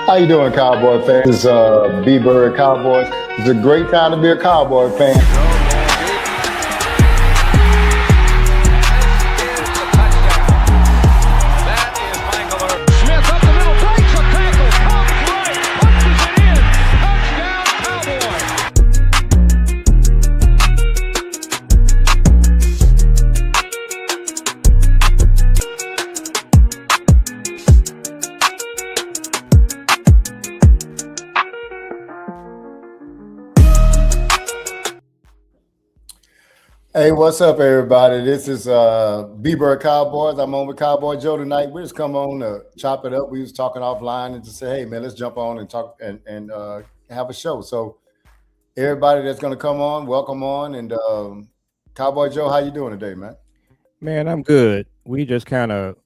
How you doing, Cowboy fans? This is B.Bird Cowboys. It's a great time to be a Cowboy fan. Hey, what's up, everybody? This is B.Bird Cowboys. I'm on with Cowboy Joe tonight. We just come on to chop it up. We was talking offline and just say, hey, man, let's jump on and talk and have a show. So everybody that's going to come on, welcome on. And Cowboy Joe, how you doing today, man? Man, I'm good. We just kind of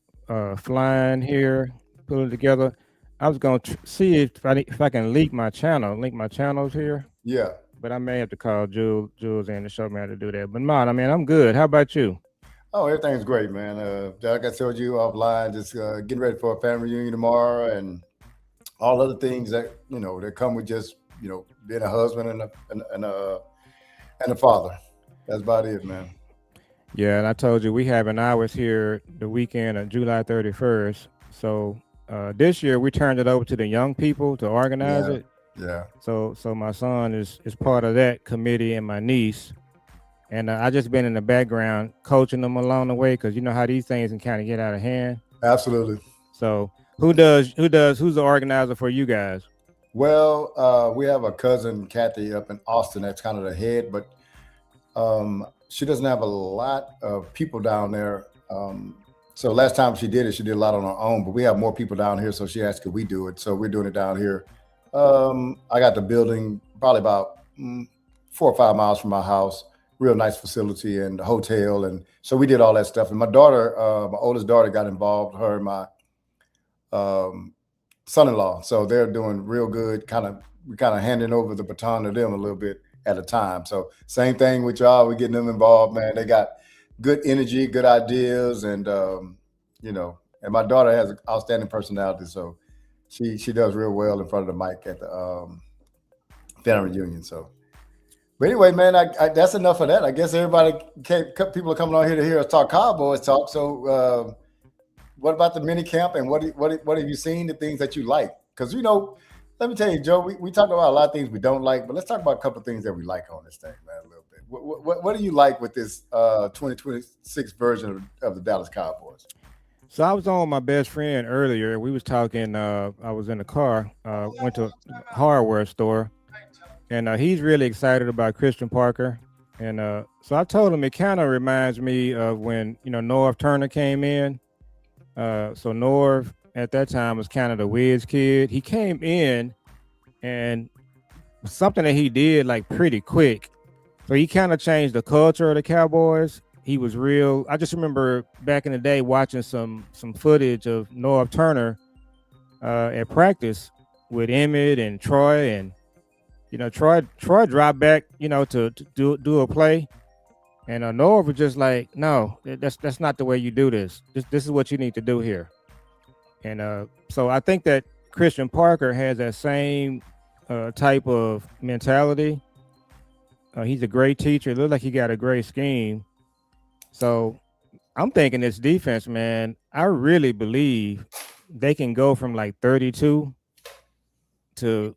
flying here, putting it together. I was going to see if I can link my channels here, Yeah. but I may have to call Jules in to show me how to do that. But man, I mean, I'm good. How about you? Oh, everything's great, man. Like I told you offline, just getting ready for a family reunion tomorrow and all other things that, that come with just, being a husband and a father. That's about it, man. Yeah, and I told you we having ours here the weekend of July 31st. So this year we turned it over to the young people to organize it. Yeah. So my son is part of that committee and my niece. And I just been in the background coaching them along the way because you know how these things can kind of get out of hand. Absolutely. So who's the organizer for you guys? Well, we have a cousin, Kathy, up in Austin. That's kind of the head, but she doesn't have a lot of people down there. So last time she did a lot on her own, but we have more people down here. So she asked, could we do it? So we're doing it down here. I got the building probably about 4 or 5 miles from my house. Real nice facility and hotel, and so we did all that stuff. And my daughter, my oldest daughter, got involved. Her and my son-in-law, so they're doing real good. We kind of handing over the baton to them a little bit at a time. So same thing with y'all. We're getting them involved, man. They got good energy, good ideas, and and my daughter has an outstanding personality, so she does real well in front of the mic at the family reunion. So. But anyway, man, I that's enough of that. I guess people are coming on here to hear us talk Cowboys talk. So, what about the mini camp and what have you seen? The things that you like? Because let me tell you, Joe, we talk about a lot of things we don't like, but let's talk about a couple of things that we like on this thing, man, a little bit. What do you like with this 2026 version of the Dallas Cowboys? So I was on with my best friend earlier. We was talking. I was in the car. Went to a hardware store. And he's really excited about Christian Parker. And so I told him it kind of reminds me of when, Norv Turner came in. So Norv at that time was kind of the whiz kid. He came in and something that he did like pretty quick. So he kind of changed the culture of the Cowboys. He was real. I just remember back in the day watching some footage of Norv Turner at practice with Emmett and Troy, and Troy dropped back, to do a play, and Norv was just like, no, that's not the way you do this. This is what you need to do here. And so I think that Christian Parker has that same type of mentality. He's a great teacher. It looks like he got a great scheme. So I'm thinking this defense, man, I really believe they can go from like 32 to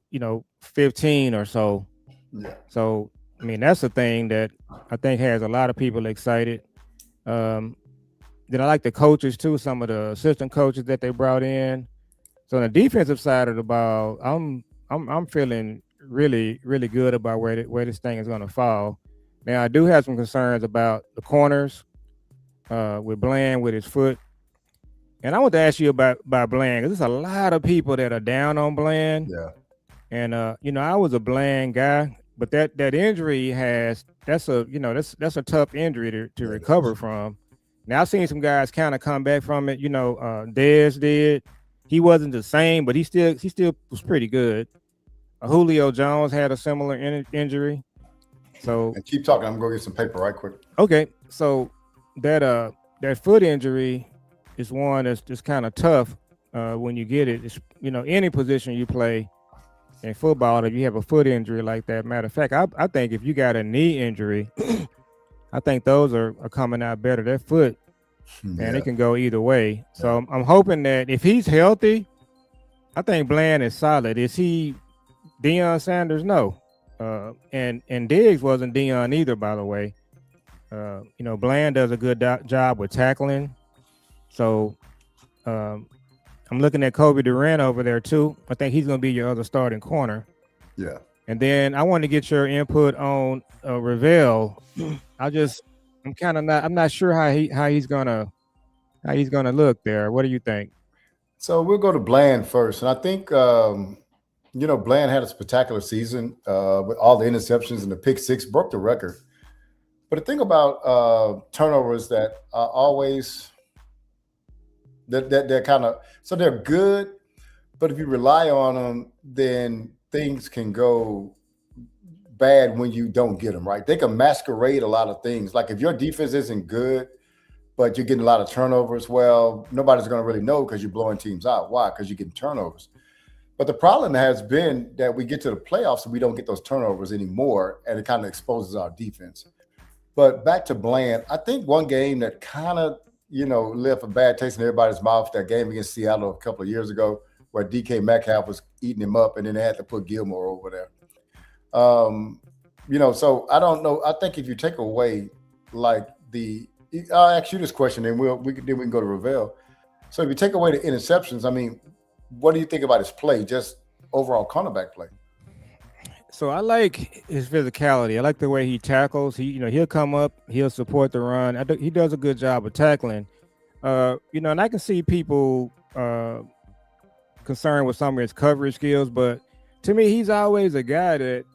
15 or so. Yeah. So I mean that's the thing that I think has a lot of people excited. Then I like the coaches too, some of the assistant coaches that they brought in. So on the defensive side of the ball, I'm feeling really, really good about where this thing is gonna fall. Now I do have some concerns about the corners, with Bland with his foot. And I want to ask you about Bland, because there's a lot of people that are down on Bland. Yeah. And I was a Bland guy, but that injury he has, that's a tough injury to recover from. Now I've seen some guys kind of come back from it. Dez did. He wasn't the same, but he still was pretty good. Julio Jones had a similar injury. So and keep talking. I'm gonna get some paper right quick. Okay, so that foot injury is one that's just kind of tough when you get it. It's, any position you play in football, if you have a foot injury like that. Matter of fact, I think if you got a knee injury, I think those are coming out better. That foot, man, Yeah. it can go either way. Yeah. So I'm hoping that if he's healthy, I think Bland is solid. Is he Deion Sanders? No. And Diggs wasn't Deion either, by the way. Bland does a good job with tackling. So um, I'm looking at Kobe Durant over there too. I think he's going to be your other starting corner. Yeah. And then I want to get your input on Ravel. I'm not sure how he's gonna look there. What do you think? So we'll go to Bland first, and I think Bland had a spectacular season with all the interceptions and the pick six, broke the record. But the thing about turnovers that are always that they're kind of so they're good, but if you rely on them, then things can go bad when you don't get them right. They can masquerade a lot of things. Like if your defense isn't good, but you're getting a lot of turnovers, well, nobody's going to really know because you're blowing teams out. Why? Because you're getting turnovers. But the problem has been that we get to the playoffs and we don't get those turnovers anymore, and it kind of exposes our defense. But back to Bland, I think one game that kind of, left a bad taste in everybody's mouth, that game against Seattle a couple of years ago, where DK Metcalf was eating him up, and then they had to put Gilmore over there. So I don't know. I think if you take away like I'll ask you this question, and we can go to Ravel. So if you take away the interceptions, I mean, what do you think about his play, just overall cornerback play? So I like his physicality. I like the way he tackles. He'll come up, he'll support the run. He does a good job of tackling. And I can see people concerned with some of his coverage skills, but to me, he's always a guy that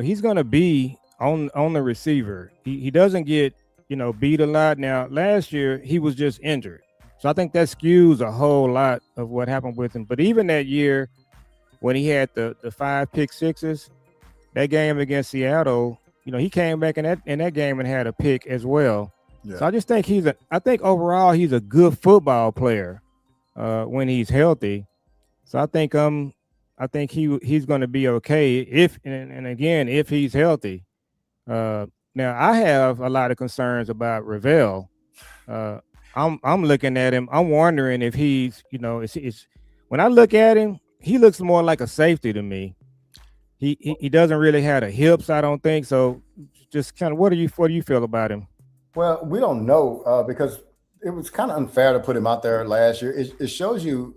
he's gonna be on the receiver. He doesn't get beat a lot. Now last year he was just injured, so I think that skews a whole lot of what happened with him. But even that year when he had the 5 pick sixes, that game against Seattle, he came back in that game and had a pick as well. Yeah. So I just think I think overall he's a good football player when he's healthy. So I think he's going to be okay if he's healthy. Now I have a lot of concerns about Ravel. I'm looking at him. I'm wondering if he's it's when I look at him, he looks more like a safety to me. He doesn't really have the hips, I don't think. So just kind of what do you feel about him? Well, we don't know because it was kind of unfair to put him out there last year. It shows you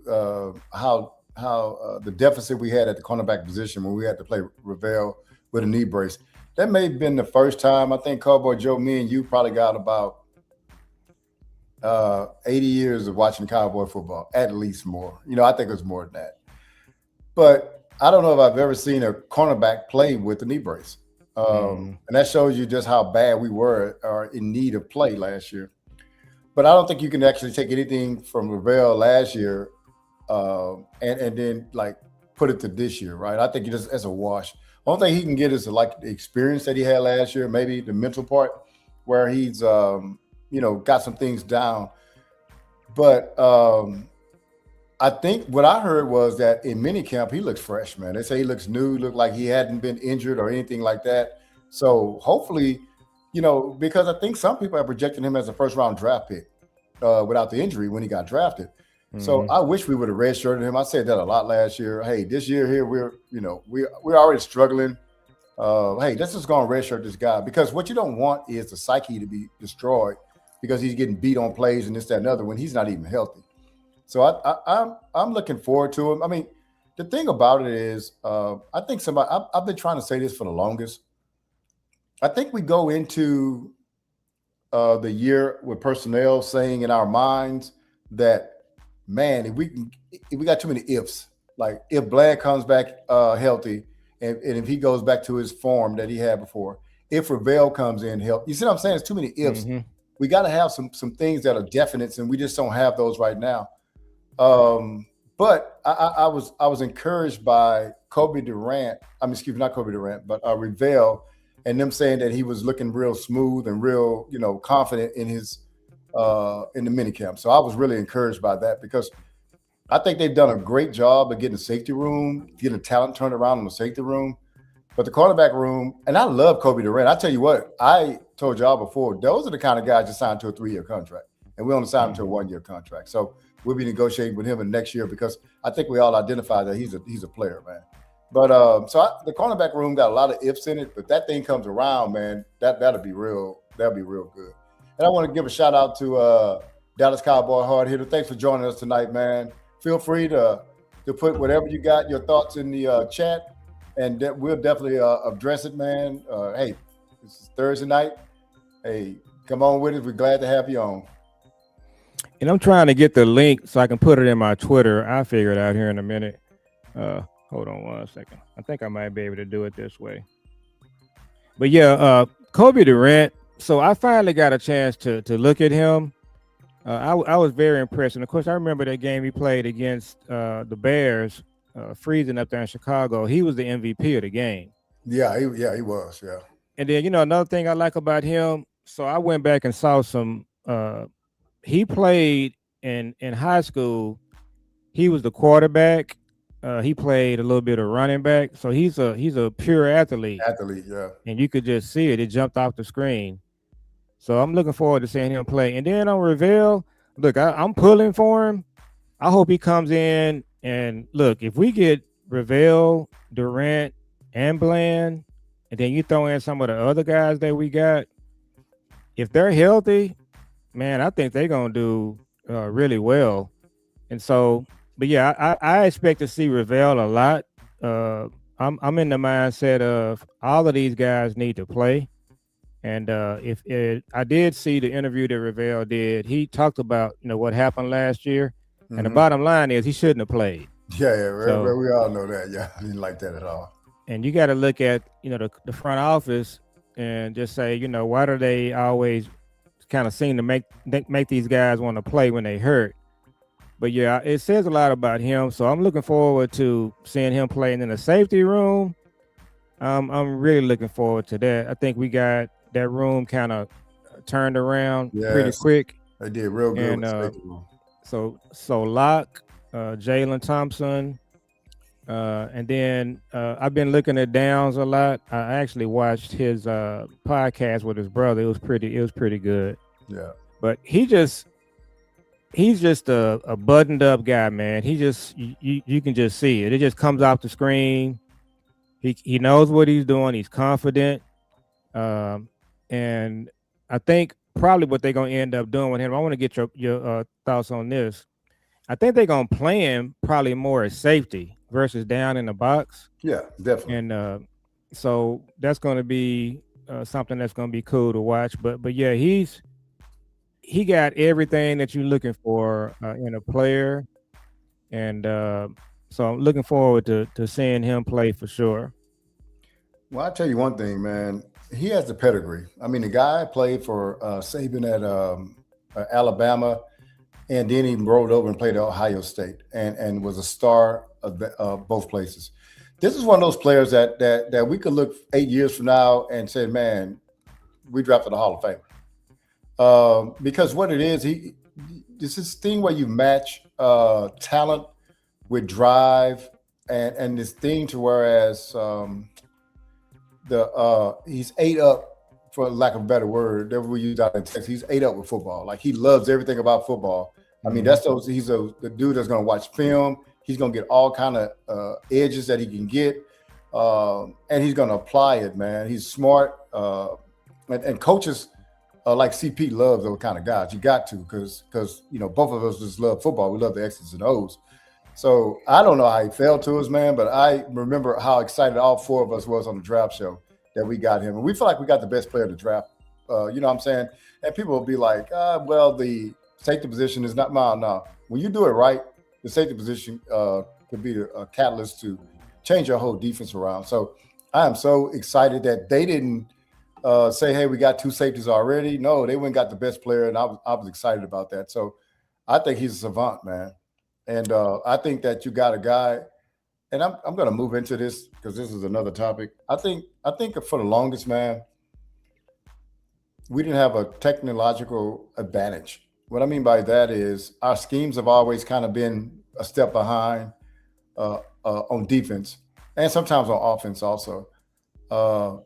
how the deficit we had at the cornerback position when we had to play Ravel with a knee brace. That may have been the first time. I think Cowboy Joe, me and you probably got about 80 years of watching Cowboy football, at least more. I think it was more than that. But I don't know if I've ever seen a cornerback play with a knee brace. And that shows you just how bad we were in need of play last year. But I don't think you can actually take anything from Ravel last year and then like put it to this year, right? I think it's a wash. Only thing he can get is like the experience that he had last year, maybe the mental part where he's got some things down. But I think what I heard was that in minicamp he looks fresh, man. They say he looks new, look like he hadn't been injured or anything like that. So hopefully, because I think some people are projecting him as a first round draft pick without the injury when he got drafted. Mm-hmm. So I wish we would have redshirted him. I said that a lot last year. Hey, this year here we're already struggling. Hey, let's just go and redshirt this guy, because what you don't want is the psyche to be destroyed because he's getting beat on plays and this, that, and other when he's not even healthy. So I'm looking forward to him. I mean, the thing about it is, I think I've been trying to say this for the longest. I think we go into the year with personnel saying in our minds that, man, if we got too many ifs, like if Bland comes back healthy and if he goes back to his form that he had before, if Ravel comes in healthy, you see what I'm saying? It's too many ifs. Mm-hmm. We got to have some things that are definite, and we just don't have those right now. But I was encouraged by Kobe Durant. Not Kobe Durant, but Ravel, and them saying that he was looking real smooth and real, confident in his in the minicamp. So I was really encouraged by that because I think they've done a great job of getting the safety room, getting the talent turned around in the safety room. But the cornerback room, and I love Kobe Durant. I tell you what, I told y'all before, those are the kind of guys you sign to a 3-year contract. And we only signed him to a 1-year contract. So we'll be negotiating with him in next year because I think we all identify that he's a player, man. But the cornerback room got a lot of ifs in it, but that thing comes around, man. That'll be real. That'll be real good. And I want to give a shout out to Dallas Cowboy hard hitter. Thanks for joining us tonight, man. Feel free to put whatever you got, your thoughts in the chat, and we'll definitely address it, man. Hey, this is Thursday night. Hey, come on with us. We're glad to have you on. And I'm trying to get the link so I can put it in my Twitter. I'll figure it out here in a minute. Hold on 1 second. I think I might be able to do it this way. But yeah, Kobe Durant. So I finally got a chance to look at him. I was very impressed. And of course, I remember that game he played against the Bears, freezing up there in Chicago. He was the MVP of the game. Yeah, he was. Yeah. And then, another thing I like about him, so I went back and saw some, he played in high school. He was the quarterback. He played a little bit of running back. So he's a pure athlete. Yeah. And you could just see it. It jumped off the screen. So I'm looking forward to seeing him play. And then on Reveal, look, I'm pulling for him. I hope he comes in. And look, if we get Reveal, Durant, and Bland, and then you throw in some of the other guys that we got, if they're healthy, man, I think they're going to do really well. And so, but yeah, I expect to see Reveal a lot. I'm in the mindset of all of these guys need to play. And I did see the interview that Reveal did. He talked about what happened last year, and the bottom line is he shouldn't have played. Yeah, so, we all know that. Yeah, I didn't like that at all. And you got to look at the front office and just say why do they always kind of seem to make these guys want to play when they hurt? But yeah, it says a lot about him. So I'm looking forward to seeing him playing in the safety room. I'm really looking forward to that. I think we got that room kind of turned around pretty quick. They did real good. And so Locke, Jalen Thompson, and then I've been looking at Downs a lot. I actually watched his podcast with his brother. It was pretty good. Yeah. But he's just a buttoned up guy, man. He just you can just see it. It just comes off the screen. He knows what he's doing. He's confident. And I think probably what they're going to end up doing with him, I want to get your thoughts on this. I think they're going to play him probably more as safety versus down in the box. Yeah, definitely. And so that's going to be something that's going to be cool to watch. But yeah, he got everything that you're looking for in a player. And so I'm looking forward to seeing him play for sure. Well, I'll tell you one thing, man. He has the pedigree. I mean, the guy played for Saban at Alabama, and then he rolled over and played at Ohio State, and was a star of both places. This is one of those players that we could look 8 years from now and say, man, we drafted a Hall of Famer. Because what it is, this is thing where you match talent with drive, and this thing to whereas he's ate up, for lack of a better word, that we use out in Texas. He's ate up with football. Like, he loves everything about football. I mean, he's the dude that's going to watch film. He's going to get all kind of edges that he can get, and he's going to apply it, man. He's smart, and coaches like CP love those kind of guys. You got to, because both of us just love football. We love the X's and O's. So I don't know how he fell to us, man, but I remember how excited all four of us was on the draft show that we got him. And we feel like we got the best player to draft. You know what I'm saying? And people will be like, well, the safety position is not mine. No. When you do it right, the safety position could be a catalyst to change your whole defense around. So I am so excited that they didn't say, hey, we got two safeties already. No, they went and got the best player, and I was excited about that. So I think he's a savant, man. And I think that you got a guy, and I'm going to move into this because this is another topic. I think for the longest, man, we didn't have a technological advantage. What I mean by that is our schemes have always kind of been a step behind on defense and sometimes on offense also. Uh,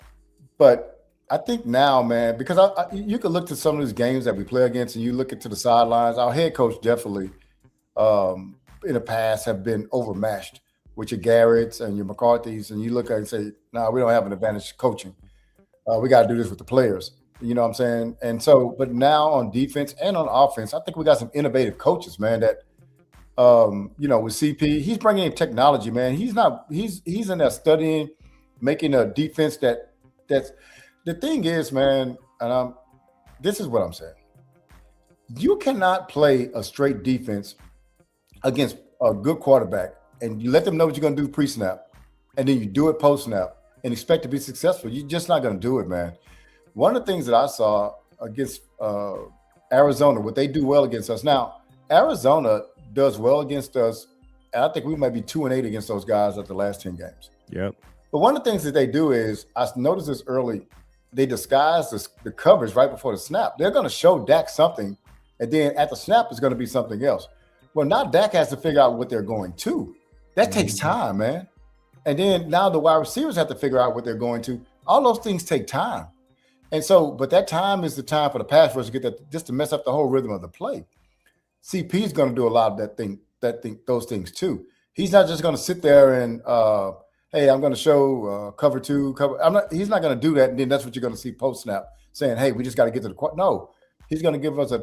but I think now, man, because you can look to some of these games that we play against, and you look into the sidelines. Our head coach definitely in the past have been overmatched with your Garrett's and your McCarthy's, and you look at it and say, "No, we don't have an advantage coaching. We got to do this with the players." You know what I'm saying? And so, but now on defense and on offense, I think we got some innovative coaches, man. That with CP, he's bringing in technology, man. He's in there studying, making a defense that's the thing is, man. And this is what I'm saying. You cannot play a straight defense against a good quarterback and you let them know what you're going to do pre-snap, and then you do it post-snap and expect to be successful. You're just not going to do it, man. One of the things that I saw against Arizona, what they do well against us. Now, Arizona does well against us, and I think we might be 2-8 against those guys at the last 10 games. Yep. But one of the things that they do is, I noticed this early, they disguise the coverage right before the snap. They're going to show Dak something, and then at the snap, it's going to be something else. Well, now Dak has to figure out what they're going to. That takes time, man. And then now the wide receivers have to figure out what they're going to. All those things take time. And so, but that time is the time for the pass rush to get that, just to mess up the whole rhythm of the play. CP is going to do a lot of those things too. He's not just going to sit there and, hey, I'm going to show cover two, cover. He's not going to do that. And then that's what you're going to see post snap saying, hey, we just got to get to the court. No, he's going to give us a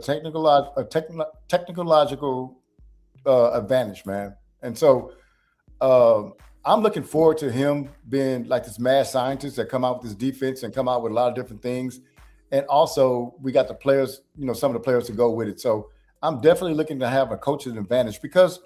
technological advantage, man. And so I'm looking forward to him being like this mad scientist that come out with this defense and come out with a lot of different things. And also we got the players, some of the players to go with it. So I'm definitely looking to have a coaching advantage because,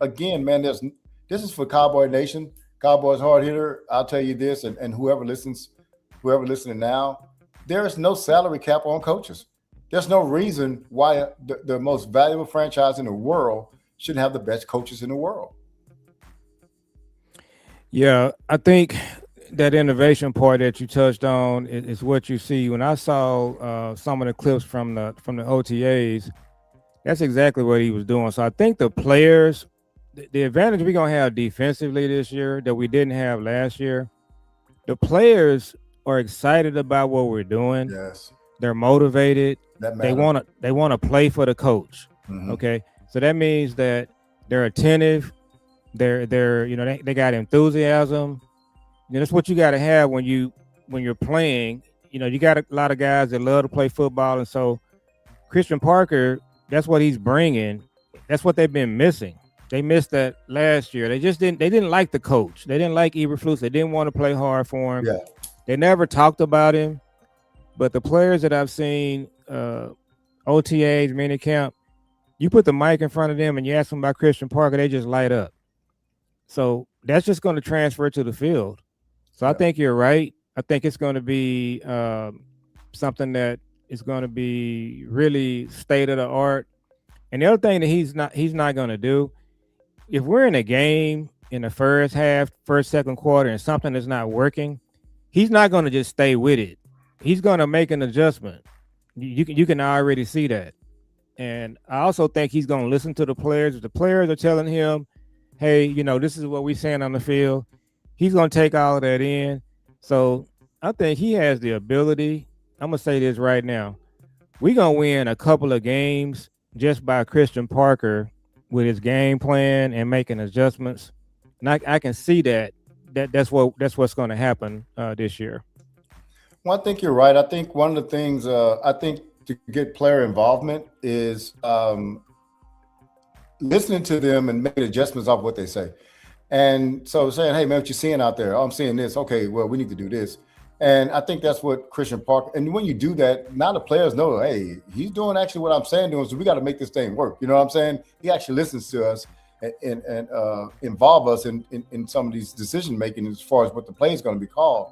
again, man, this is for Cowboy Nation. Cowboys hard hitter. I'll tell you this, and whoever listening now, there is no salary cap on coaches. There's no reason why the most valuable franchise in the world should have the best coaches in the world. Yeah, I think that innovation part that you touched on is what you see. When I saw some of the clips from the OTAs, that's exactly what he was doing. So I think the players, the advantage we're going to have defensively this year that we didn't have last year, the players are excited about what we're doing. Yes. They're motivated. They want to play for the coach. Mm-hmm. Okay. So that means that they're attentive. They got enthusiasm. That's what you got to have when you're playing. You got a lot of guys that love to play football. And so Christian Parker, that's what he's bringing. That's what they've been missing. They missed that last year. They didn't like the coach. They didn't like Eberflus. They didn't want to play hard for him. Yeah. They never talked about him. But the players that I've seen, OTAs, minicamp, you put the mic in front of them and you ask them about Christian Parker, they just light up. So that's just going to transfer to the field. So yeah. I think you're right. I think it's going to be something that is going to be really state of the art. And the other thing that he's not going to do, if we're in a game in the first half, second quarter, and something is not working, he's not going to just stay with it. He's going to make an adjustment. You can already see that. And I also think he's going to listen to the players. If the players are telling him, hey, this is what we're saying on the field, he's going to take all of that in. So I think he has the ability. I'm going to say this right now. We're going to win a couple of games just by Christian Parker with his game plan and making adjustments. And I can see that's what's going to happen this year. Well, I think you're right. I think one of the things to get player involvement is listening to them and making adjustments off what they say. And so saying, hey, man, what you seeing out there? Oh, I'm seeing this. Okay, well, we need to do this. And I think that's what Christian Parker, and when you do that, now the players know, hey, he's doing actually what I'm saying to him, so we got to make this thing work. You know what I'm saying? He actually listens to us and involve us in some of these decision making as far as what the play is going to be called.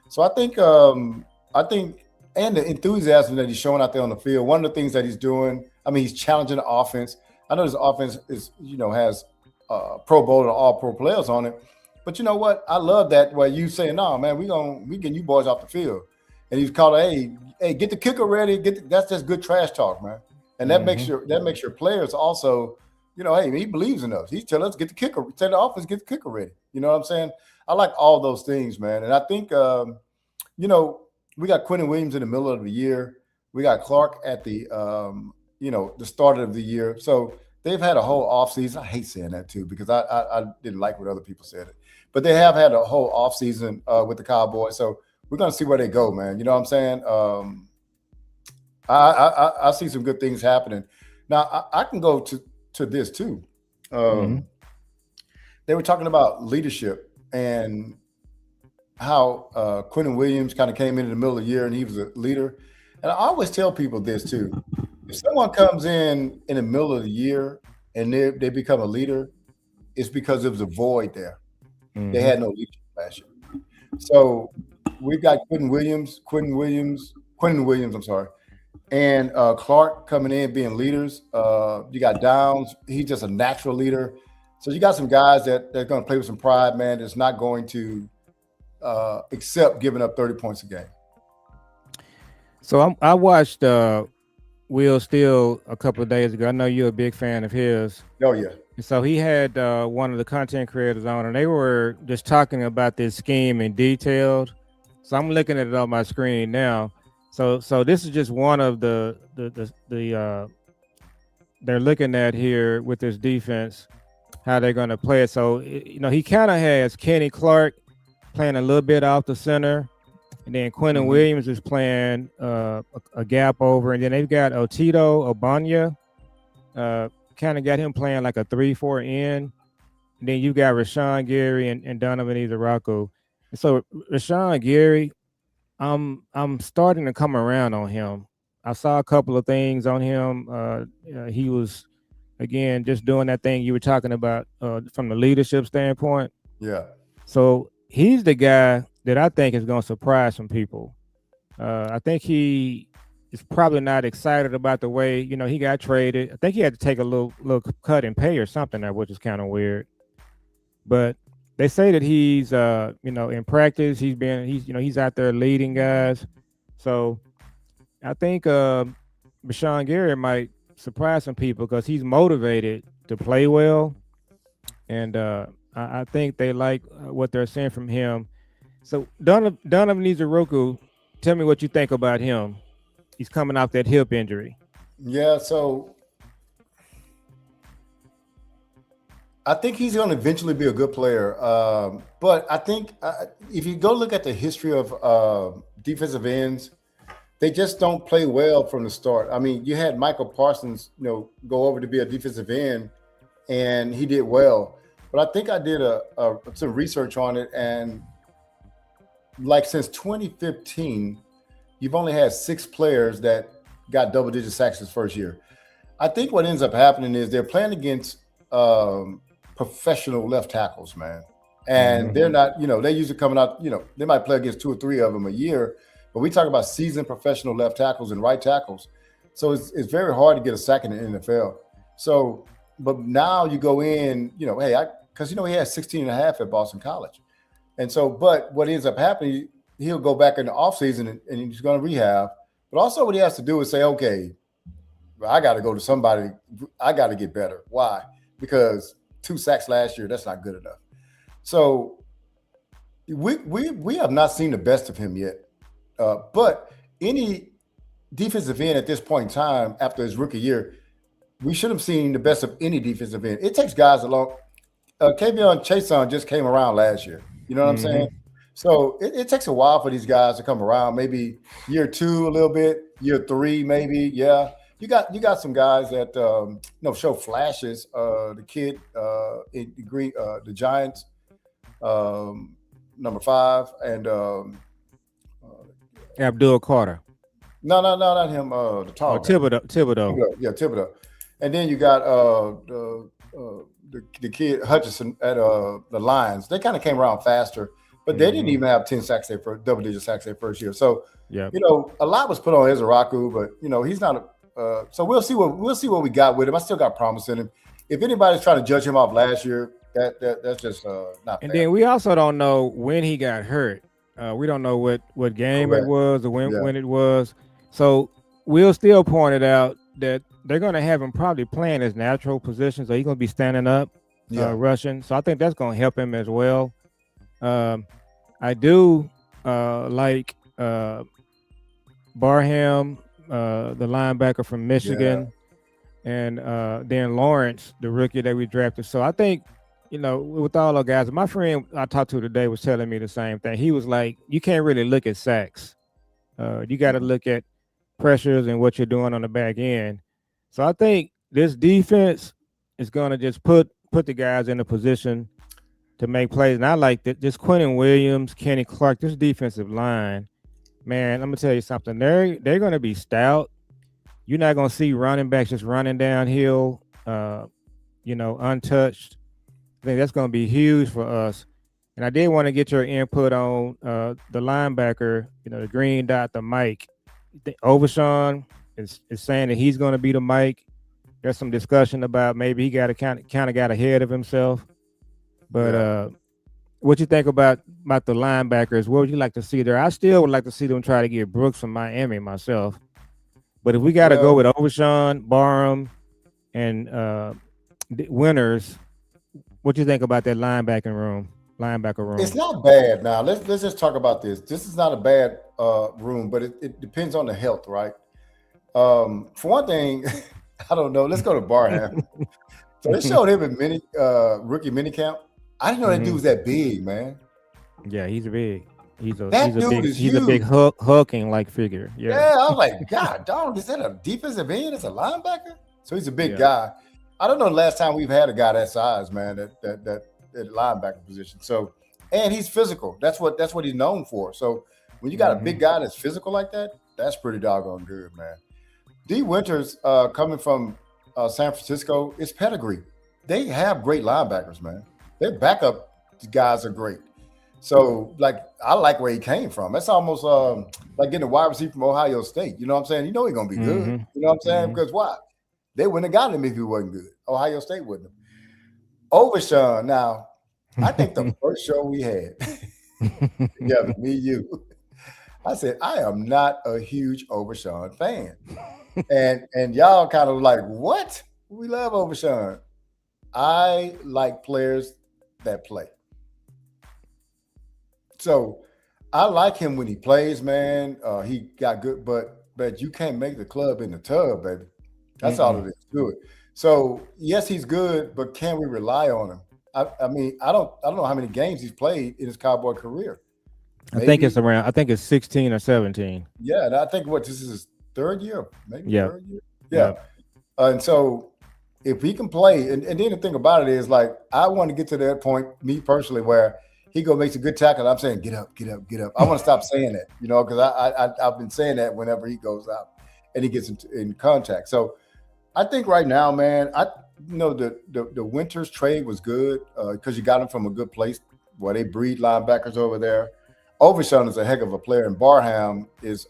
So I think, and the enthusiasm that he's showing out there on the field. One of the things that he's doing, he's challenging the offense. I know this offense is, has Pro Bowl and All Pro players on it. But you know what? I love that where you say, no, man, we getting you boys off the field. And he's calling, hey, get the kicker ready. That's just good trash talk, man. And that makes your players also hey, he believes in us. He's telling us get the kicker, tell the offense get the kicker ready. You know what I'm saying? I like all those things, man. And I think we got Quentin Williams in the middle of the year. We got Clark at the start of the year. So they've had a whole offseason. I hate saying that too because I didn't like what other people said it. But they have had a whole offseason with the Cowboys. So we're gonna see where they go, man. You know what I'm saying? I see some good things happening. Now I can go to this too. They were talking about leadership and how Quentin Williams kind of came in the middle of the year and he was a leader. And I always tell people this too. If someone comes in the middle of the year and they become a leader, it's because there was a void there. They had no leadership last year. So we've got Quentin Williams, I'm sorry, and Clark coming in being leaders. You got Downs. He's just a natural leader. So you got some guys that are going to play with some pride, man, that's not going to accept giving up 30 points a game. So I watched Will Steele a couple of days ago. I know you're a big fan of his. Oh, yeah. And so he had one of the content creators on, and they were just talking about this scheme in detail. So I'm looking at it on my screen now. So this is just one of the they're looking at here with this defense, how they're going to play it. So, he kind of has Kenny Clark playing a little bit off the center. And then Quentin Williams is playing a gap over. And then they've got Otito Obanya, kind of got him playing like a 3-4 in. And then you got Rashawn Gary and Donovan Izaraku. And so Rashawn Gary, I'm starting to come around on him. I saw a couple of things on him. He was, again, just doing that thing you were talking about from the leadership standpoint. Yeah. So he's the guy that I think is going to surprise some people. I think he is probably not excited about the way, he got traded. I think he had to take a little cut in pay or something there, which is kind of weird. But they say that he's, in practice, he's out there leading guys. So I think Rashawn Gary might surprise some people because he's motivated to play well. And I think they like what they're seeing from him. So Donovan Izaraku, tell me what you think about him. He's coming off that hip injury. Yeah, so I think he's going to eventually be a good player. But I think if you go look at the history of defensive ends, they just don't play well from the start. I mean, you had Michael Parsons, go over to be a defensive end, and he did well. But I think I did some research on it, and like since 2015, you've only had 6 players that got double-digit sacks his first year. I think what ends up happening is they're playing against professional left tackles, man. And they're not, they're usually coming out, they might play against 2 or 3 of them a year, but we talk about seasoned professional left tackles and right tackles. So it's very hard to get a sack in the NFL. So, but now you go in, because, he had 16 and a half at Boston College. And so, but what ends up happening, he'll go back in the offseason and he's going to rehab. But also what he has to do is say, okay, I got to go to somebody. I got to get better. Why? Because 2 sacks last year, that's not good enough. So we have not seen the best of him yet. But any defensive end at this point in time, after his rookie year, we should have seen the best of any defensive end. It takes guys along. Kavion Chason just came around last year. You know what I'm saying? So it takes a while for these guys to come around. Maybe year 2 a little bit, year 3 maybe. Yeah, you got some guys that show flashes. The kid in green, the Giants, number 5, and Abdul Carter. No, not him. The tall Thibodeau. Yeah, Thibodeau. And then you got the kid Hutchinson at the Lions. They kind of came around faster, but they didn't even have 10 sacks double-digit sacks their first year. So a lot was put on Izaraku, but he's not. So we'll see what we got with him. I still got promise in him. If anybody's trying to judge him off last year, that's just not. And fair. then we also don't know when he got hurt. We don't know what game it was or when it was. So Will still pointed out that they're going to have him probably playing his natural position, so he's going to be standing up, rushing. So I think that's going to help him as well. I do like Barham, the linebacker from Michigan, and then Lawrence, the rookie that we drafted. So I think, with all those guys, my friend I talked to today was telling me the same thing. He was like, you can't really look at sacks. You got to look at pressures and what you're doing on the back end. So I think this defense is going to just put the guys in a position to make plays. And I like that. Just Quentin Williams, Kenny Clark, this defensive line, man, I'm gonna tell you something. They're going to be stout. You're not going to see running backs just running downhill, untouched. I think that's going to be huge for us. And I did want to get your input on the linebacker, the green dot, the Mike. Overshawn is saying that he's going to be the Mike. There's some discussion about maybe he got kind of got ahead of himself. But what you think about the linebackers? What would you like to see there? I still would like to see them try to get Brooks from Miami myself. But if we got to go with Overshawn, Barham, and Winters, what do you think about that linebacker room? It's not bad. Now let's just talk about this. This is not a bad room, but it depends on the health, right? For one thing, I don't know. Let's go to Barham. So they showed him in rookie minicamp. I didn't know that dude was that big, man. Yeah, he's big. He's a big hulking like figure. Yeah, I was like, God, dog, is that a defensive end? It's a linebacker. So he's a big guy. I don't know the last time we've had a guy that size, man. That linebacker position. So, and he's physical. That's what he's known for. So when you got a big guy that's physical like that, that's pretty doggone good, man. D. Winters coming from San Francisco is pedigree. They have great linebackers, man. Their backup guys are great. So, I like where he came from. That's almost like getting a wide receiver from Ohio State. You know what I'm saying? You know he's going to be good. You know what I'm saying? Because why? They wouldn't have gotten him if he wasn't good. Ohio State wouldn't have. Overshawn, now, I think the first show we had, together, me, you, I said, I am not a huge Overshawn fan. And y'all kind of like, what? We love Overshawn. I like players that play. So I like him when he plays, man. He got good, but you can't make the club in the tub, baby. That's all it is to it. So yes, he's good, but can we rely on him? I mean, I don't know how many games he's played in his Cowboy career. Maybe. I think it's 16 or 17. Yeah, and I think this is his third year, maybe third year. Yeah. And so if he can play, and then the thing about it is, like, I want to get to that point, me personally, where he go makes a good tackle. I'm saying, get up, get up, get up. I want to stop saying that, because I've been saying that whenever he goes out and he gets in contact. So I think right now, man, the Winters trade was good because you got him from a good place where they breed linebackers over there. Overshawn is a heck of a player, and Barham is.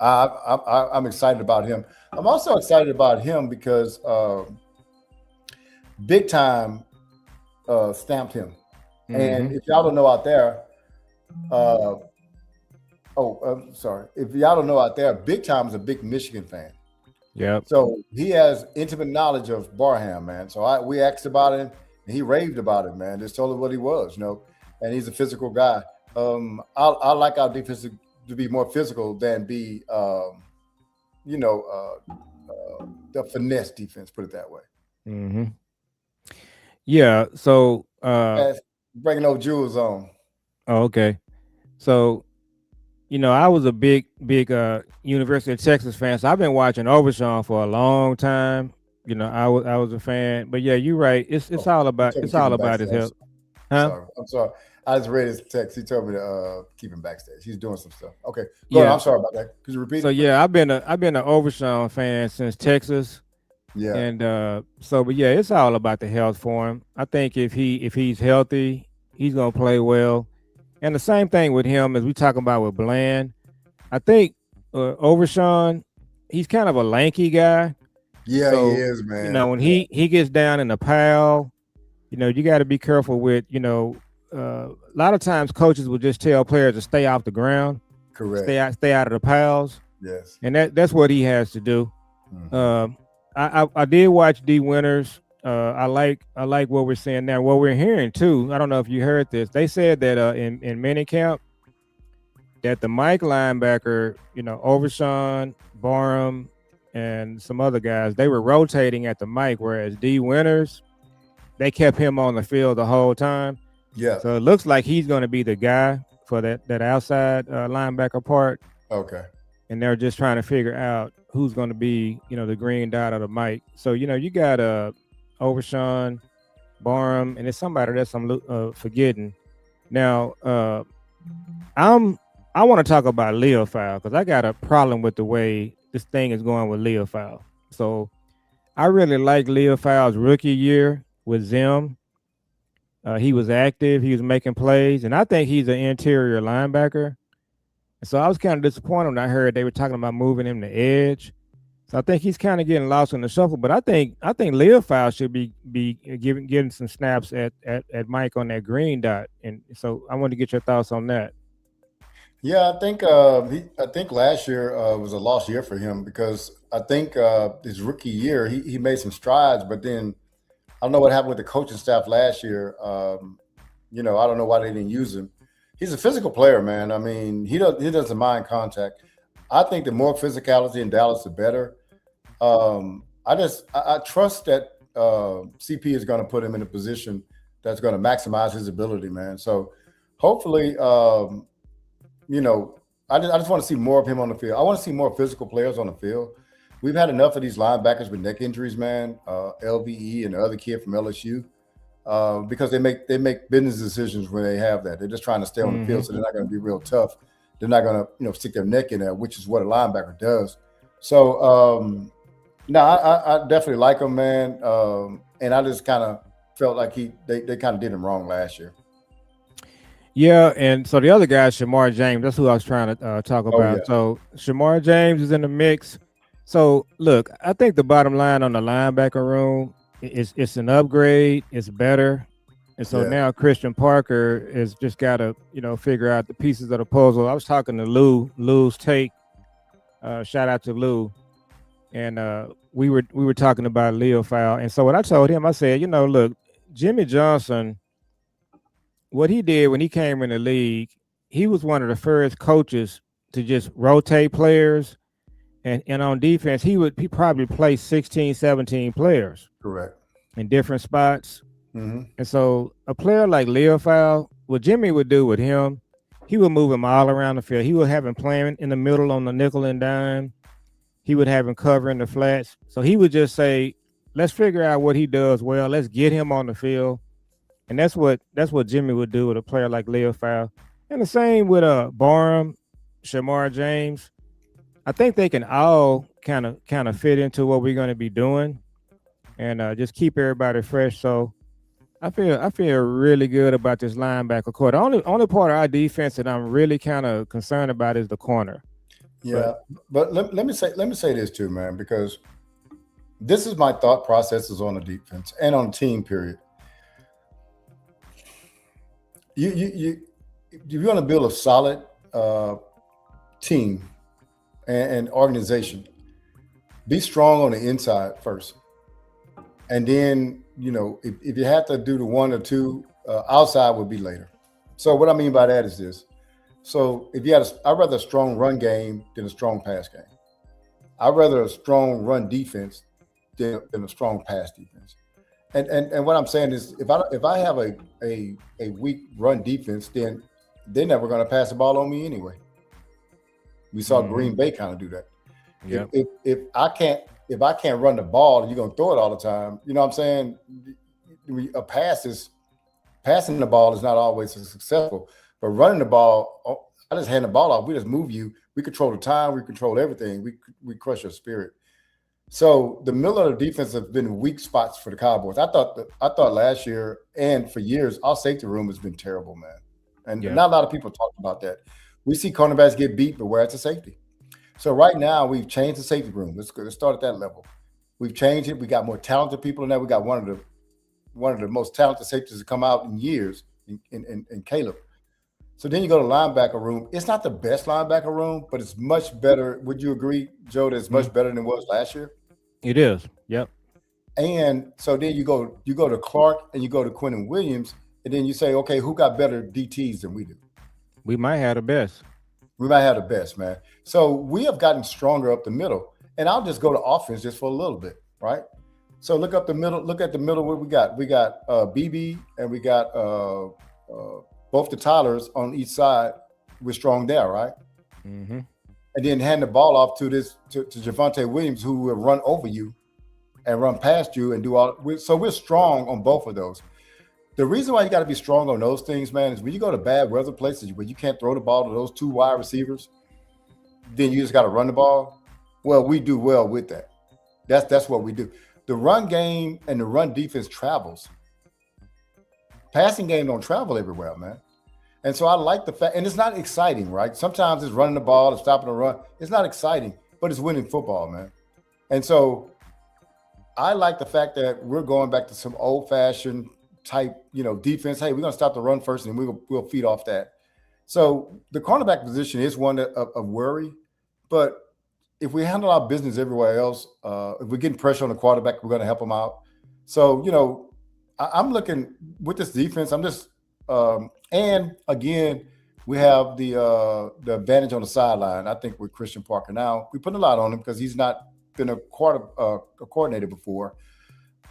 I'm excited about him. I'm also excited about him because Big Time stamped him. And if y'all don't know out there, if y'all don't know out there, Big Time is a big Michigan fan. Yeah. So he has intimate knowledge of Barham, man. So we asked about him, and he raved about it, man. Just told him what he was, and he's a physical guy. I like our defense to be more physical than be, the finesse defense, put it that way. Yeah. So bringing those jewels on. Oh, okay. So, I was a big University of Texas fan. So I've been watching Overshawn for a long time. I was a fan. But yeah, you're right. It's all about his health. Huh? I'm sorry. I just read his text. He told me to keep him backstage. He's doing some stuff. Okay. Go ahead. I'm sorry about that. Could you repeat? So yeah, I've been an Overshawn fan since Texas. Yeah. And but yeah, it's all about the health for him. I think if he's healthy, he's gonna play well. And the same thing with him as we talking about with Bland. I think Overshawn, he's kind of a lanky guy. Yeah, so, he is, man. When he gets down in the pile, you got to be careful with, a lot of times coaches will just tell players to stay off the ground. Correct. Stay out of the piles. Yes. And that's what he has to do. Hmm. Uh, I did watch D Winters. I like what we're seeing now. What we're hearing too. I don't know if you heard this. They said that in minicamp that the Mike linebacker, Overshawn, Barham, and some other guys, they were rotating at the Mike, whereas D Winters, they kept him on the field the whole time. Yeah. So it looks like he's going to be the guy for that outside linebacker part, Okay. and they're just trying to figure out who's going to be, the green dot of the Mike. So you got Overshawn, Barham, and it's somebody that I'm forgetting. Now, I'm I want to talk about Leo Foul because I got a problem with the way this thing is going with Leo Foul. So I really like Leo Fowle's rookie year with Zim. He was active, he was making plays, and I think he's an interior linebacker. So I was kind of disappointed when I heard they were talking about moving him to edge. So I think he's kind of getting lost in the shuffle. But I think Leo Fowl should be getting some snaps at Mike on that green dot. And so I want to get your thoughts on that. Yeah, I think last year was a lost year for him because I think his rookie year he made some strides, but then I don't know what happened with the coaching staff last year. I don't know why they didn't use him. He's a physical player, man. I mean, he doesn't mind contact. I think the more physicality in Dallas, the better. I trust that CP is going to put him in a position that's going to maximize his ability, man. So hopefully, you know, I just want to see more of him on the field. I want to see more physical players on the field. We've had enough of these linebackers with neck injuries, man. LVE and the other kid from LSU, because they make business decisions when they have that. They're just trying to stay on the field, Hmm. so they're not going to be real tough. They're not going to stick their neck in there, which is what a linebacker does. So no, I definitely like him, man. And I just kind of felt like they kind of did him wrong last year. Yeah, and so the other guy, Shamar James, that's who I was trying to talk Oh about. yeah, So Shamar James is in the mix. So look, I think the bottom line on the linebacker room is it's an upgrade. It's better. And so yeah, now Christian Parker is just got to figure out the pieces of the puzzle. I was talking to Lou's take. Shout out to Lou, and we were talking about Leo Fowl. And so what I told him, I said, look, Jimmy Johnson, what he did when he came in the league, he was one of the first coaches to just rotate players. And on defense, he probably play 16, 17 players correct. in different spots. Hmm. And so a player like Leo Fowl, what Jimmy would do with him, he would move him all around the field. He would have him playing in the middle on the nickel and dime. He would have him covering the flats. So he would just say, let's figure out what he does well. Let's get him on the field. And that's what Jimmy would do with a player like Leo Fowl. And the same with Barham, Shamar James. I think they can all kind of fit into what we're going to be doing, and just keep everybody fresh. So I feel really good about this linebacker core. The only part of our defense that I'm really kind of concerned about is the corner. But Yeah, but let me say this too, man, because this is my thought processes on the defense and on the team. Period. You if you want to build a solid uh, team and organization, be strong on the inside first, and then if you have to do the one or two, outside would be later. So what I mean by that is this. So if you had, I'd rather a strong run game than a strong pass game. I'd rather a strong run defense than a strong pass defense. And what I'm saying is, if I have a weak run defense, then they're never going to pass the ball on me anyway. We saw hmm Green Bay kind of do that. If yep. if if I can't if I can't run the ball, you're going to throw it all the time. You know what I'm saying? A pass is passing the ball is not always successful, but running the ball, I just hand the ball off. We just move you. We control the time. We control everything. We crush your spirit. So the middle of the defense have been weak spots for the Cowboys. I thought last year and for years our safety room has been terrible, man. And Yep. not a lot of people talk about that. We see cornerbacks get beat, but we're at the safety. So right now we've changed the safety room. Let's start at that level. We've changed it. We got more talented people in there. We got one of the most talented safeties to come out in years in Caleb. So then you go to linebacker room. It's not the best linebacker room, but it's much better. Would you agree, Joe, that it's Mhm. much better than it was last year? It is. Yep. And so then you go to Clark and you go to Quentin Williams, and then you say, okay, who got better DTs than we do? We might have the best. We might have the best, man. So we have gotten stronger up the middle. And I'll just go to offense just for a little bit, right? So look up the middle. Look at the middle. What we got? We got BB and we got both the Tylers on each side. We're strong there, right? Mm-hmm. And then hand the ball off to Javonte Williams, who will run over you and run past you and do all. So we're strong on both of those. The reason why you got to be strong on those things, man, is when you go to bad weather places where you can't throw the ball to those two wide receivers, then you just got to run the ball. Well, we do well with that. That's what we do. The run game and the run defense travels. Passing game don't travel everywhere, man. And so I like the fact, and it's not exciting, right? Sometimes it's running the ball, it's stopping the run. It's not exciting, but it's winning football, man. And so I like the fact that we're going back to some old-fashioned type, defense. Hey, we're going to stop the run first, and we'll feed off that. So the cornerback position is one of worry, but if we handle our business everywhere else, if we're getting pressure on the quarterback, we're going to help them out. So I'm looking with this defense. I'm just and again, we have the advantage on the sideline. I think with Christian Parker now, we put a lot on him because he's not been a coordinator before.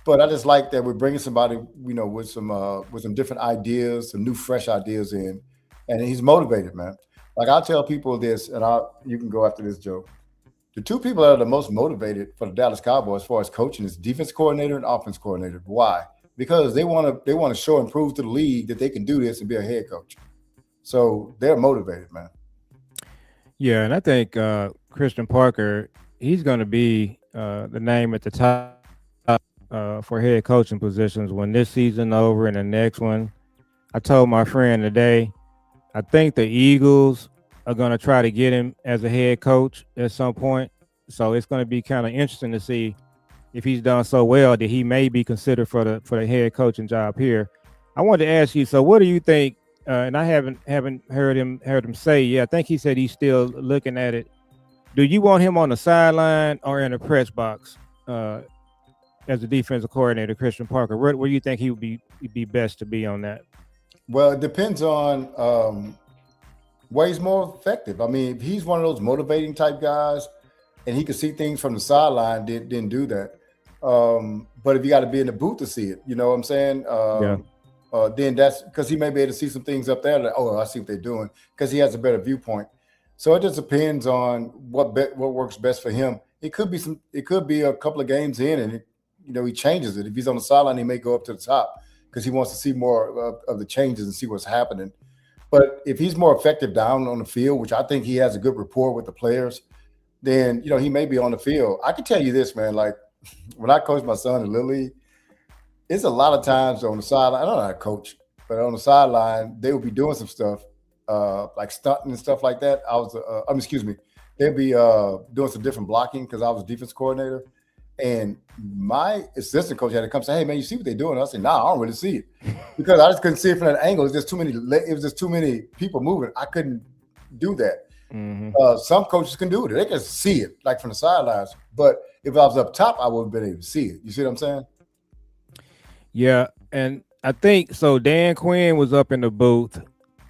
But I just like that we're bringing somebody, with some different ideas, some new, fresh ideas in, and he's motivated, man. Like I'll tell people this, and you can go after this, Joe. The two people that are the most motivated for the Dallas Cowboys as far as coaching is defense coordinator and offense coordinator. Why? Because they want to show and prove to the league that they can do this and be a head coach. So they're motivated, man. Yeah, and I think Christian Parker, he's going to be the name at the top for head coaching positions when this season over and the next one. I told my friend today, I think the Eagles are going to try to get him as a head coach at some point. So it's going to be kind of interesting to see if he's done so well that he may be considered for the head coaching job here. I wanted to ask you, so what do you think? And I haven't heard him say. Yeah, I think he said he's still looking at it. Do you want him on the sideline or in the press box as a defensive coordinator, Christian Parker? Where do you think he would be best to be on that? Well, it depends on where he's more effective. I mean, if he's one of those motivating type guys and he can see things from the sideline, didn't do that. But if you got to be in the booth to see it, you know what I'm saying? Then that's because he may be able to see some things up there that, I see what they're doing, because he has a better viewpoint. So it just depends on what works best for him. It could be a couple of games in, and he changes it. If he's on the sideline, he may go up to the top because he wants to see more of the changes and see what's happening. But if he's more effective down on the field, which I think he has a good rapport with the players, then he may be on the field. I can tell you this, man. Like when I coached my son in Little League, it's a lot of times on the sideline. I don't know how to coach, but on the sideline, they would be doing some stuff like stunting and stuff like that. They'd be doing some different blocking because I was defense coordinator. And my assistant coach had to come say, "Hey, man, you see what they're doing?" I said, "Nah, I don't really see it," because I just couldn't see it from that angle. It was just too many people moving. I couldn't do that. Mm-hmm. Some coaches can do it; they can see it like from the sidelines. But if I was up top, I would have been able to see it. You see what I'm saying? Yeah, and I think so. Dan Quinn was up in the booth.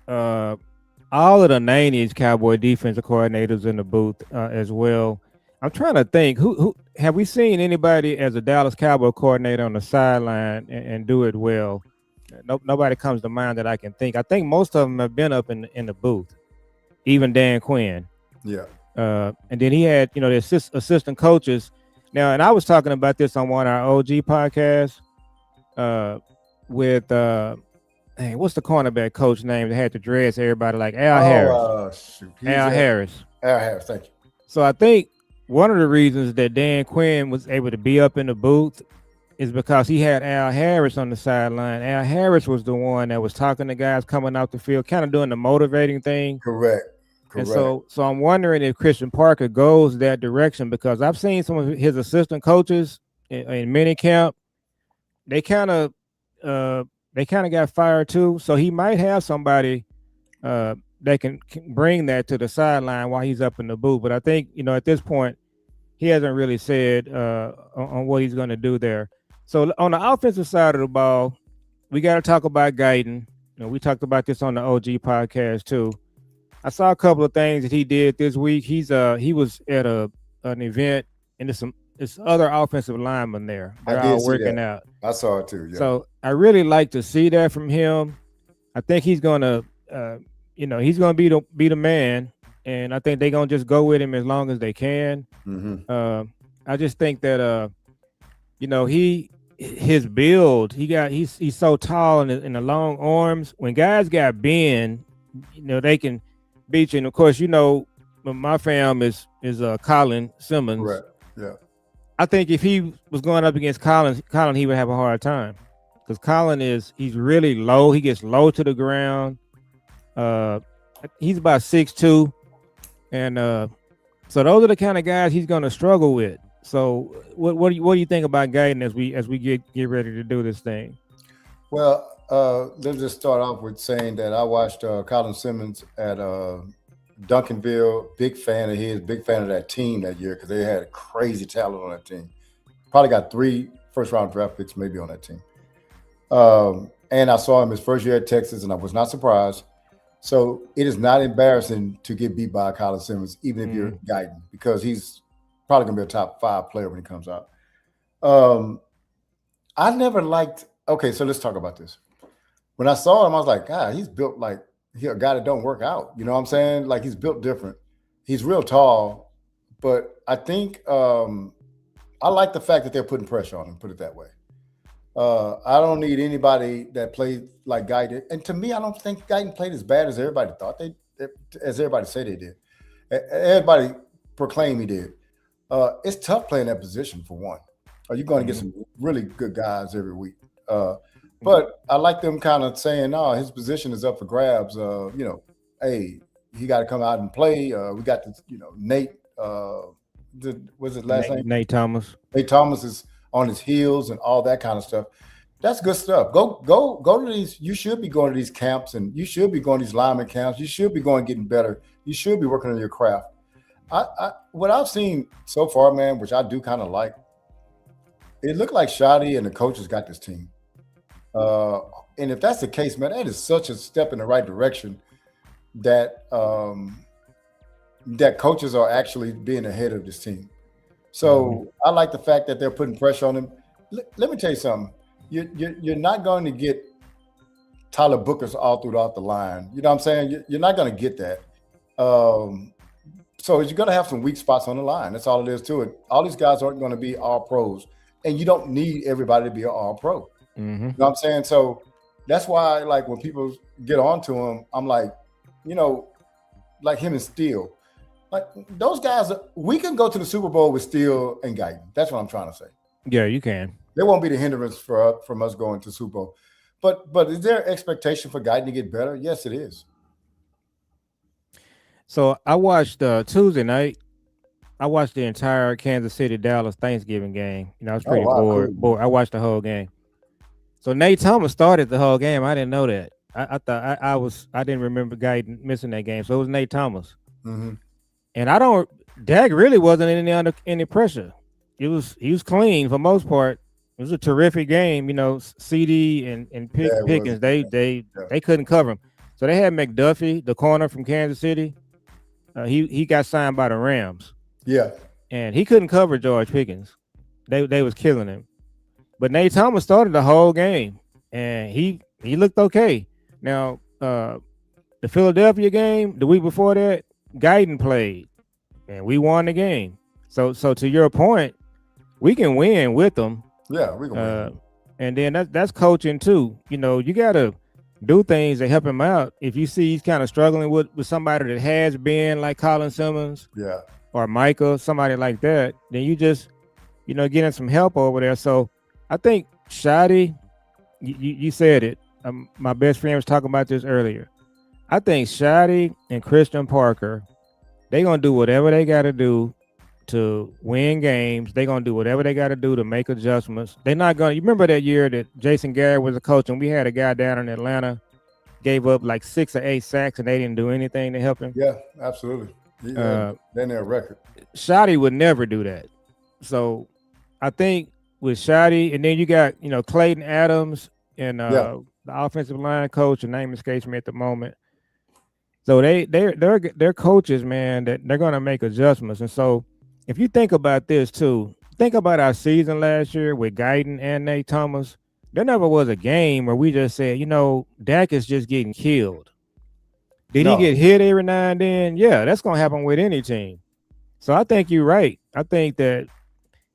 All of the 90s Cowboy defensive coordinators in the booth as well. I'm trying to think who have we seen anybody as a Dallas Cowboy coordinator on the sideline and do it well? Nobody comes to mind that I can think. I think most of them have been up in the booth, even Dan Quinn. Yeah. And then he had the assistant coaches. Now, and I was talking about this on one of our OG podcasts with what's the cornerback coach name that had to dress everybody like Al Harris? Al Harris. Al Harris, thank you. So I think one of the reasons that Dan Quinn was able to be up in the booth is because he had Al Harris on the sideline. Al Harris was the one that was talking to guys coming out the field, kind of doing the motivating thing. Correct. And so I'm wondering if Christian Parker goes that direction, because I've seen some of his assistant coaches in minicamp. They kind of got fired too. So he might have somebody that can bring that to the sideline while he's up in the booth. But I think, at this point, he hasn't really said on what he's going to do there. So on the offensive side of the ball, we got to talk about Guyton. We talked about this on the OG podcast too. I saw a couple of things that he did this week. He was at an event, and there's some other offensive linemen there. I They're did all see working that. out. I saw it too. Yeah. So I really like to see that from him. I think he's gonna, he's gonna be the man, and I think they're gonna just go with him as long as they can. I just think that his build, he's so tall and the long arms. When guys got bend, they can beat you. And of course, my fam is Colin Simmons. Correct. Yeah. I think if he was going up against Colin, he would have a hard time because Colin he's really low. He gets low to the ground. He's about 6'2", and so those are the kind of guys he's going to struggle with. So what do you think about Guyton as we get ready to do this thing? Well, let's just start off with saying that I watched Colin Simmons at Duncanville. Big fan of his, big fan of that team that year because they had crazy talent on that team. Probably got 3 first-round draft picks maybe on that team. And I saw him his first year at Texas, and I was not surprised. So it is not embarrassing to get beat by Colin Simmons, even if you're Guyton, because he's probably going to be a top 5 player when he comes out. I never liked – okay, so let's talk about this. When I saw him, I was like, God, he's built like a guy that don't work out. You know what I'm saying? Like he's built different. He's real tall, but I think I like the fact that they're putting pressure on him, put it that way. I don't need anybody that played like Guyton. And to me, I don't think Guyton played as bad as everybody thought as everybody said they did. Everybody proclaimed he did. It's tough playing that position for one. You're going to get some really good guys every week. But I like them kind of saying, no, his position is up for grabs. Hey, he got to come out and play. We got this, Nate, what's his last name? Nate Thomas. Nate Thomas is on his heels and all that kind of stuff. That's good stuff. Go to these. You should be going to these camps, and you should be going to these lineman camps. You should be going getting better. You should be working on your craft. What I've seen so far, man, which I do kind of like, it looked like Shotty and the coaches got this team. And if that's the case, man, that is such a step in the right direction that that coaches are actually being ahead of this team. So I like the fact that they're putting pressure on him. Let me tell you something. You're not going to get Tyler Booker's all throughout the line. You know what I'm saying? You're not going to get that. So you're going to have some weak spots on the line. That's all it is to it. All these guys aren't going to be all pros. And you don't need everybody to be an all pro. You know what I'm saying? So that's why, like, when people get on to him, I'm like, like him and Steele. Like, those guys, we can go to the Super Bowl with Steele and Guyton. That's what I'm trying to say. Yeah, you can. There won't be the hindrance from us going to Super Bowl. But is there expectation for Guyton to get better? Yes, it is. So I watched Tuesday night. I watched the entire Kansas City-Dallas Thanksgiving game. I was pretty bored. I watched the whole game. So Nate Thomas started the whole game. I didn't know that. I thought I didn't remember Guyton missing that game. So it was Nate Thomas. And Dak really wasn't under any pressure. He was clean for most part. It was a terrific game. CD and Pickens, they couldn't cover him. So they had McDuffie, the corner from Kansas City. He got signed by the Rams. Yeah. And he couldn't cover George Pickens. They was killing him. But Nate Thomas started the whole game, and he looked okay. Now, the Philadelphia game, the week before that, Guyton played, and we won the game. So to your point, we can win with them. Yeah, we can win. And then that's coaching too. You got to do things that help him out. If you see he's kind of struggling with somebody that has been like Colin Simmons, yeah, or Micah, somebody like that, then you just, get him some help over there. So I think Shotty, you said it. My best friend was talking about this earlier. I think Shotty and Christian Parker, they're going to do whatever they got to do to win games. They're going to do whatever they got to do to make adjustments. They're not going to, you remember that year that Jason Garrett was a coach and we had a guy down in Atlanta, gave up like 6 or 8 sacks and they didn't do anything to help him? Yeah, absolutely. Yeah, then they're a record. Shotty would never do that. So I think with Shotty, and then you got Clayton Adams and Yeah. the offensive line coach. The name escapes me at the moment. So they're coaches, man. That they're gonna make adjustments. And so if you think about this too, think about our season last year with Guyton and Nate Thomas. There never was a game where we just said, Dak is just getting killed. Did he get hit every now and then? Yeah, that's gonna happen with any team. So I think you're right. I think that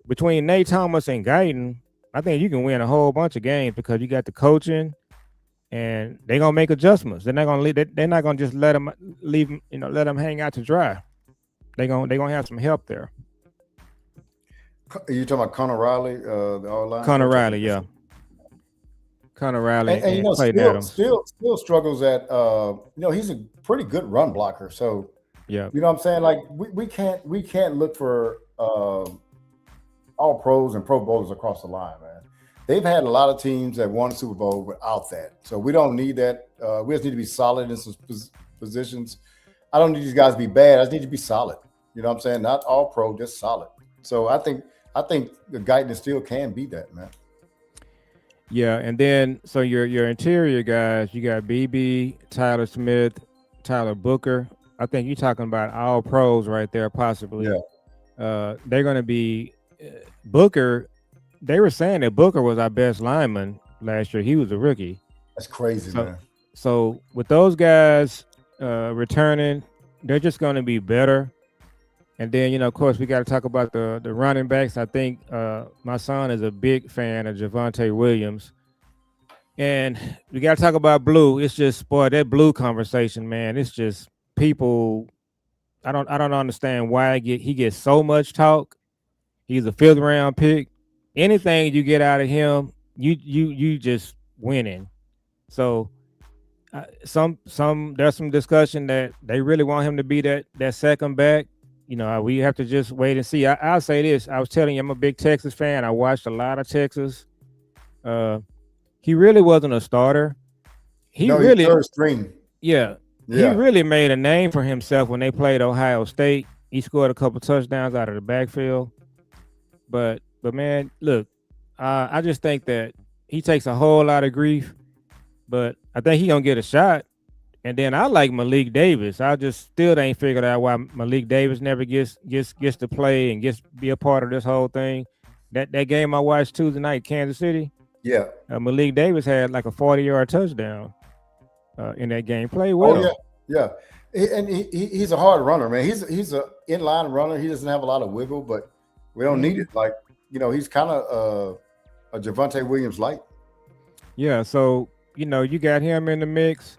between Nate Thomas and Guyton, I think you can win a whole bunch of games because you got the coaching, and they're gonna make adjustments. They're not gonna leave. They're not gonna just let them leave. Let them hang out to dry. They're gonna have some help there. You talking about Connor Riley, the O-line? Connor Riley, yeah. Connor Riley and Clayton Adams. Still struggles at. He's a pretty good run blocker. So yeah, you know what I'm saying. Like we can't look for all pros and Pro Bowlers across the line, man. They've had a lot of teams that won Super Bowl without that. So we don't need that. We just need to be solid in some positions. I don't need these guys to be bad. I just need to be solid. You know what I'm saying? Not all pro, just solid. So I think the Guyton still can be that, man. Yeah, and then so your interior guys, you got BB, Tyler Smith, Tyler Booker. I think you're talking about all pros right there, possibly. Yeah. They're going to be Booker. They were saying that Booker was our best lineman last year. He was a rookie. That's crazy, man. So with those guys returning, they're just going to be better. And then, of course, we got to talk about the running backs. I think my son is a big fan of Javonte Williams. And we got to talk about Blue. It's just, boy, that Blue conversation, man, it's just people. I don't understand why he gets so much talk. He's a 5th round pick. Anything you get out of him, you just winning. So there's some discussion that they really want him to be that second back. We have to just wait and see. I'll say this. I was telling you, I'm a big Texas fan. I watched a lot of Texas. He really wasn't a starter. He's third string. Yeah. He really made a name for himself when they played Ohio State. He scored a couple touchdowns out of the backfield. But man, look, I just think that he takes a whole lot of grief, but I think he's gonna get a shot. And then I like Malik Davis. I just still ain't figured out why Malik Davis never gets to play and be a part of this whole thing. That game I watched Tuesday night, Kansas City. Yeah. Malik Davis had like a 40-yard touchdown in that game. Played well. Oh, yeah. And he's a hard runner, man. He's a inline runner. He doesn't have a lot of wiggle, but we don't need it. Like, he's kind of a Javonte Williams light. Yeah, so you got him in the mix.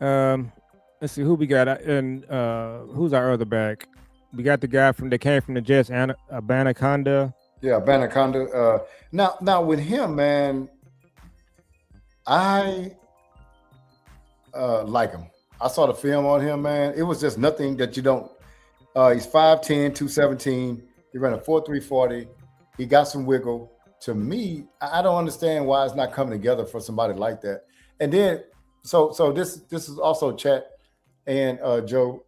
Let's see who we got, and who's our other back? We got the guy that came from the Jets, Abanaconda. Yeah, Abanaconda. Now with him, man, I like him. I saw the film on him, man. It was just nothing that you don't. He's 5'10", 217. He ran a 4.3 40. He got some wiggle. To me, I don't understand why it's not coming together for somebody like that. And then, so this is also Chat and Joe.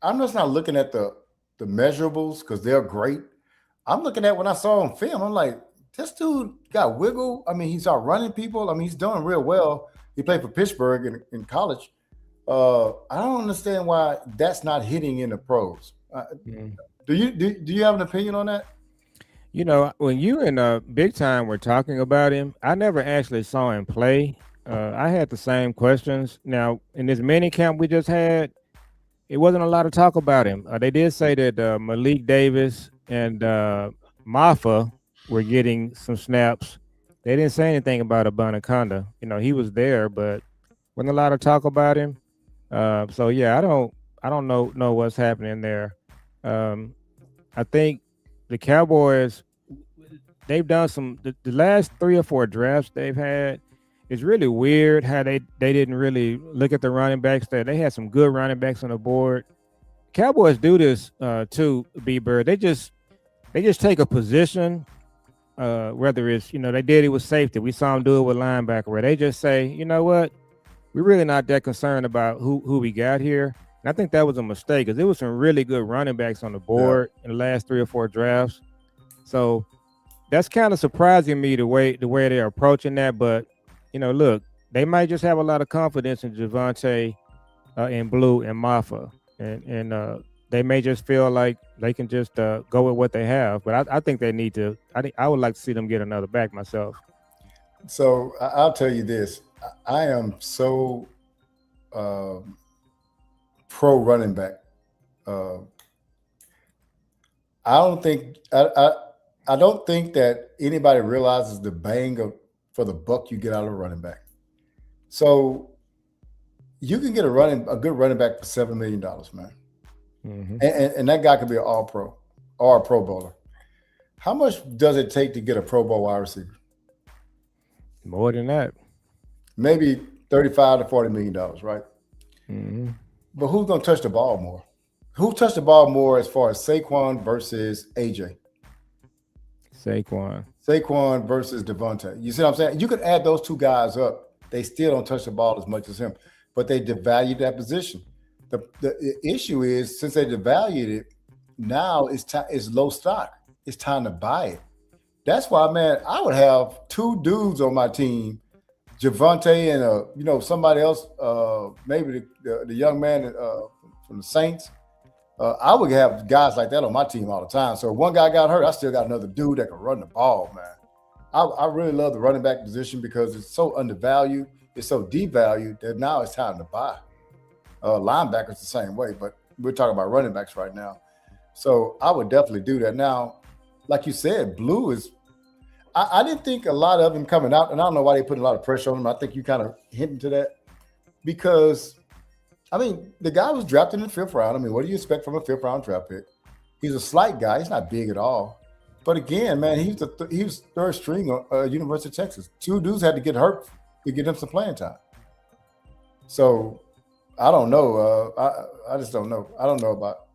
I'm just not looking at the measurables because they're great. I'm looking at when I saw him film. I'm like, this dude got wiggle. I mean, he's out running people. I mean, he's doing real well. He played for Pittsburgh in college. I don't understand why that's not hitting in the pros. Do you have an opinion on that? When you and Big Time were talking about him, I never actually saw him play. I had the same questions. Now, in this mini camp we just had, it wasn't a lot of talk about him. They did say that Malik Davis and Maffa were getting some snaps. They didn't say anything about Abanaconda. He was there, but wasn't a lot of talk about him. So yeah, I don't know what's happening there. I think the Cowboys, they've done the last 3 or 4 drafts they've had. It's really weird how they didn't really look at the running backs there. They had some good running backs on the board. Cowboys do this too, B-Bird. They just take a position, whether it's, they did it with safety. We saw them do it with linebacker, where they just say, you know what? We're really not that concerned about who we got here. And I think that was a mistake because there was some really good running backs on the Yeah. board in the last 3 or 4 drafts. So that's kind of surprising me the way they're approaching that. But look, they might just have a lot of confidence in Javonte, in Blue and Mafa, and they may just feel like they can just go with what they have. But I think they need to. I would like to see them get another back myself. So I'll tell you this: I am so pro running back. Uh, I don't think I don't think that anybody realizes the bang for the buck you get out of a running back. So you can get a good running back for $7 million, man, Mm-hmm. and that guy could be an all pro or a Pro Bowler. How much does it take to get a Pro Bowl wide receiver? More than that. Maybe 35 to $40 million, right? Mm-hmm. But who's gonna touch the ball more? Who touched the ball more as far as Saquon versus AJ? Saquon. Saquon versus Devontae. You see what I'm saying? You could add those two guys up. They still don't touch the ball as much as him, but they devalued that position. The issue is since they devalued it, now it's low stock. It's time to buy it. That's why, man, I would have two dudes on my team, Javante and somebody else, maybe the young man from the Saints. I would have guys like that on my team all the time. So if one guy got hurt, I still got another dude that can run the ball, man. I really love the running back position because it's so undervalued, it's so devalued that now it's time to buy. Linebackers the same way, but we're talking about running backs right now. So I would definitely do that. Now, like you said, Blue is. I didn't think a lot of him coming out, and I don't know why they put a lot of pressure on him. I think you kind of hinting to that because. I mean, the guy was drafted in the 5th round. I mean, what do you expect from a 5th round draft pick? He's a slight guy. He's not big at all. But again, man, he was third string at University of Texas. Two dudes had to get hurt to get him some playing time. So I don't know. I just don't know. I don't know about.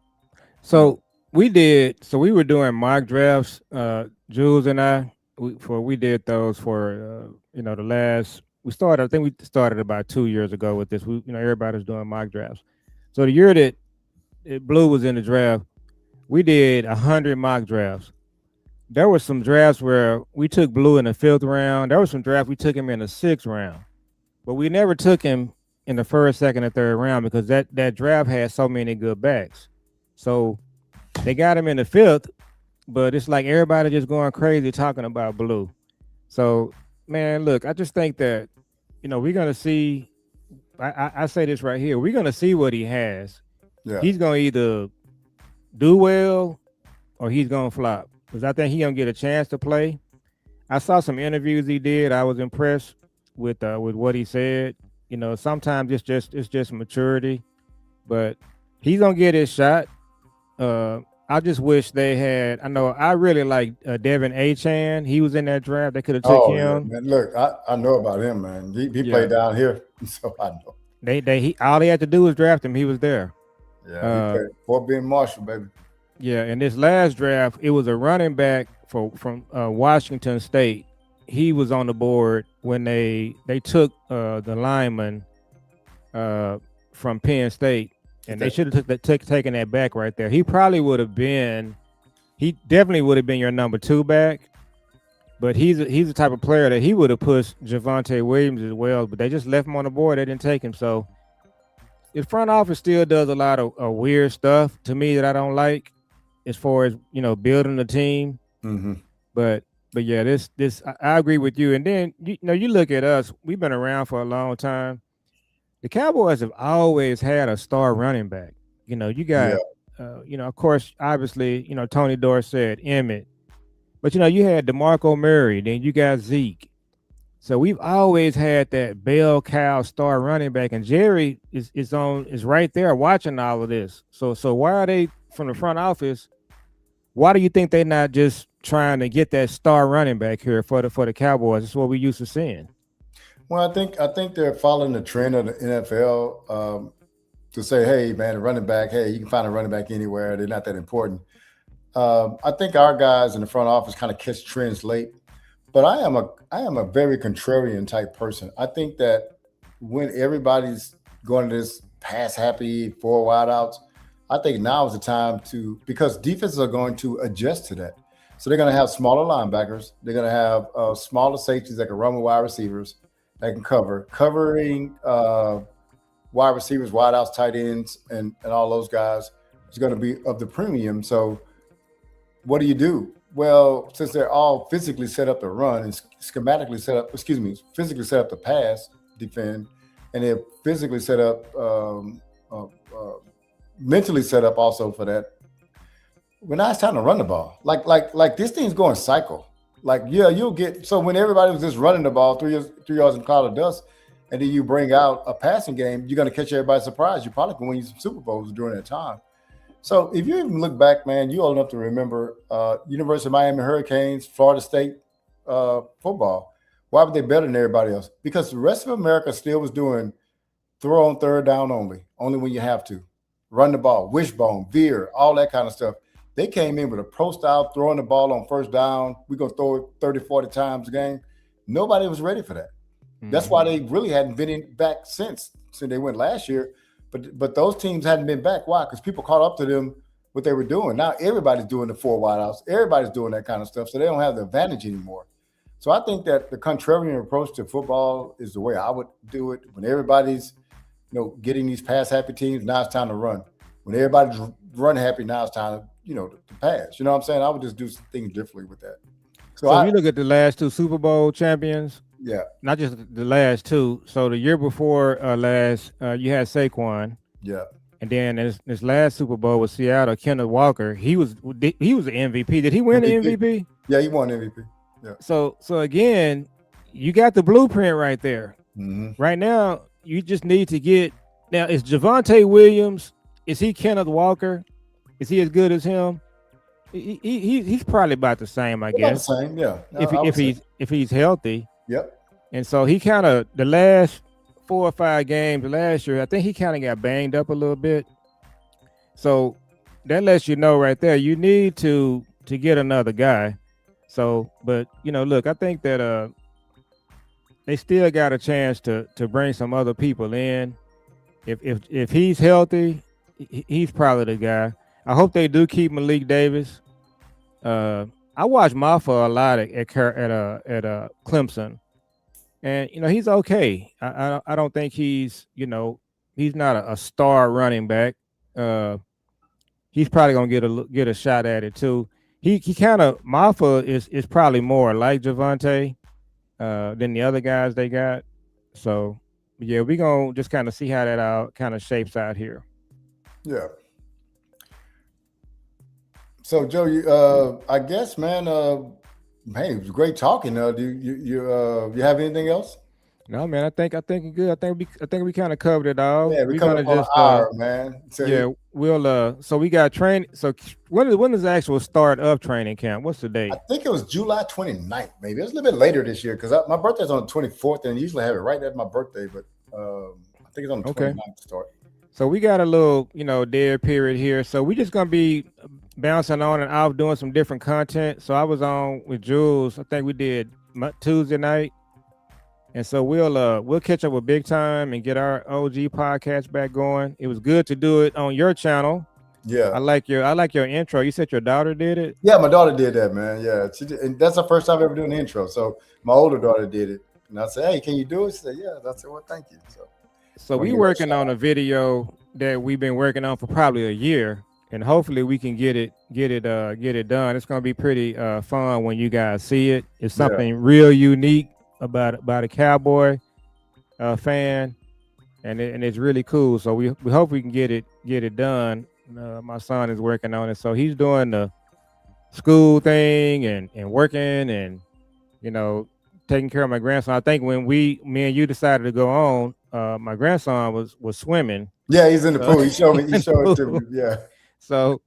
So we were doing mock drafts, Jules and I. We did those for the last. I think we started about 2 years ago with this. Everybody's doing mock drafts. So the year that Blue was in the draft, we did 100 mock drafts. There were some drafts where we took Blue in the 5th round. There were some drafts we took him in the 6th round, but we never took him in the 1st, 2nd, and 3rd round because that draft had so many good backs. So they got him in the 5th, but it's like everybody just going crazy talking about Blue. So, man, look, I just think that, we're going to see, I say this right here, we're going to see what he has. Yeah. He's going to either do well or he's going to flop because I think he's going to get a chance to play. I saw some interviews he did. I was impressed with what he said. Sometimes it's just maturity, but he's going to get his shot. I just wish they had. I know I really like Devin Achan. He was in that draft. They could have took him. Yeah, man. Look, I know about him, man. He played down here, so I know. All they had to do was draft him. He was there. Yeah, he played Fort Bend Marshall, baby. Yeah, in this last draft, it was a running back from Washington State. He was on the board when they took the lineman from Penn State. And they should have taken that back right there. He definitely would have been your number 2 back. But he's the type of player that he would have pushed Javonte Williams as well. But they just left him on the board. They didn't take him. So the front office still does a lot of weird stuff to me that I don't like, as far as building the team. Mm-hmm. But yeah, this I agree with you. And then you look at us. We've been around for a long time. The Cowboys have always had a star running back. You got, of course, obviously, Tony Dorsett, Emmett. But, you had DeMarco Murray, then you got Zeke. So we've always had that bell cow star running back. And Jerry is right there watching all of this. So why are they, from the front office, why do you think they're not just trying to get that star running back here for the Cowboys? That's what we used to seeing. Well, I think they're following the trend of the NFL to say, hey, man, a running back, hey, you can find a running back anywhere. They're not that important. I think our guys in the front office kind of catch trends late. But I am a very contrarian type person. I think that when everybody's going to this pass happy, 4 wideouts. I think now is the time to, because defenses are going to adjust to that. So they're going to have smaller linebackers. They're going to have smaller safeties that can run with wide receivers that can covering wide receivers, wideouts, tight ends, and all those guys is going to be of the premium. So what do you do? Well, since they're all physically set up to run and schematically set up, physically set up to pass, defend, and they're physically set up, mentally set up also for that. Well, now it's time to run the ball. Like this thing's going cycle. Like, yeah, you'll get, so when everybody was just running the ball 3 yards in a cloud of dust, and then you bring out a passing game, you're going to catch everybody surprised. You probably can win you some Super Bowls during that time. So if you even look back, man, you old enough to remember University of Miami Hurricanes, Florida State football. Why were they better than everybody else? Because the rest of America still was doing throw on third down only when you have to. Run the ball, wishbone, veer, all that kind of stuff. They came in with a pro style, throwing the ball on first down. We're going to throw it 30, 40 times a game. Nobody was ready for that. Mm-hmm. That's why they really hadn't been back since they went last year. But those teams hadn't been back. Why? Because people caught up to them what they were doing. Now everybody's doing the 4 wideouts. Everybody's doing that kind of stuff. So they don't have the advantage anymore. So I think that the contrarian approach to football is the way I would do it. When everybody's, getting these pass happy teams, now it's time to run. When everybody's run happy, now it's time to pass. You know what I'm saying? I would just do things differently with that. So if you look at the last 2 Super Bowl champions, yeah, not just the last 2. So the year before last, you had Saquon. Yeah. And then this last Super Bowl with Seattle, Kenneth Walker, he was the MVP. Did he win the MVP? Yeah, he won MVP. Yeah. So again, you got the blueprint right there. Mm-hmm. Right now, you just need to get. Now, is Javonte Williams? Is he Kenneth Walker? Is he as good as him? He's probably about the same, I guess. About the same, yeah. If he's healthy. Yep. And so he kind of, the last 4 or 5 games last year, I think he kind of got banged up a little bit. So that lets you know right there, you need to get another guy. So, but look, I think that they still got a chance to bring some other people in. If he's healthy, he's probably the guy. I hope they do keep Malik Davis. I watched Maffa a lot at Clemson, and he's okay. I don't think he's he's not a star running back. He's probably gonna get a shot at it too. He kind of, Maffa is probably more like Javonte than the other guys they got. So yeah, we're gonna just kind of see how that out kind of shapes out here. Yeah. So Joe, I guess, man, hey, it was great talking. Do you have anything else? No, man, I think we're good. I think we kind of covered it all. Yeah, we're gonna just man. So yeah, we'll so we got training. So when is the actual start of training camp? What's the date? I think it was July 29th, maybe. It was a little bit later this year because my birthday's on the 24th, and I usually have it right at my birthday, but I think it's on the 29th to start. So we got a little, dead period here. So we just gonna be bouncing on and off, doing some different content. So I was on with Jules. I think we did Tuesday night, and so we'll catch up with Big Time and get our OG podcast back going. It was good to do it on your channel. Yeah, I like your intro. You said your daughter did it. Yeah, my daughter did that, man. Yeah, she did, and that's the first time ever doing the intro. So my older daughter did it, and I said, "Hey, can you do it?" She said, "Yeah." I said, "Well, thank you." So we working on a video that we've been working on for probably a year, and hopefully we can get it done. It's gonna be pretty fun when you guys see it. It's something real unique about a Cowboy fan, and it's really cool. So we hope we can get it done. My son is working on it, so he's doing the school thing and working and taking care of my grandson. I think when me and you decided to go on, my grandson was swimming. Yeah, he's in the pool. He showed it to me. Yeah. So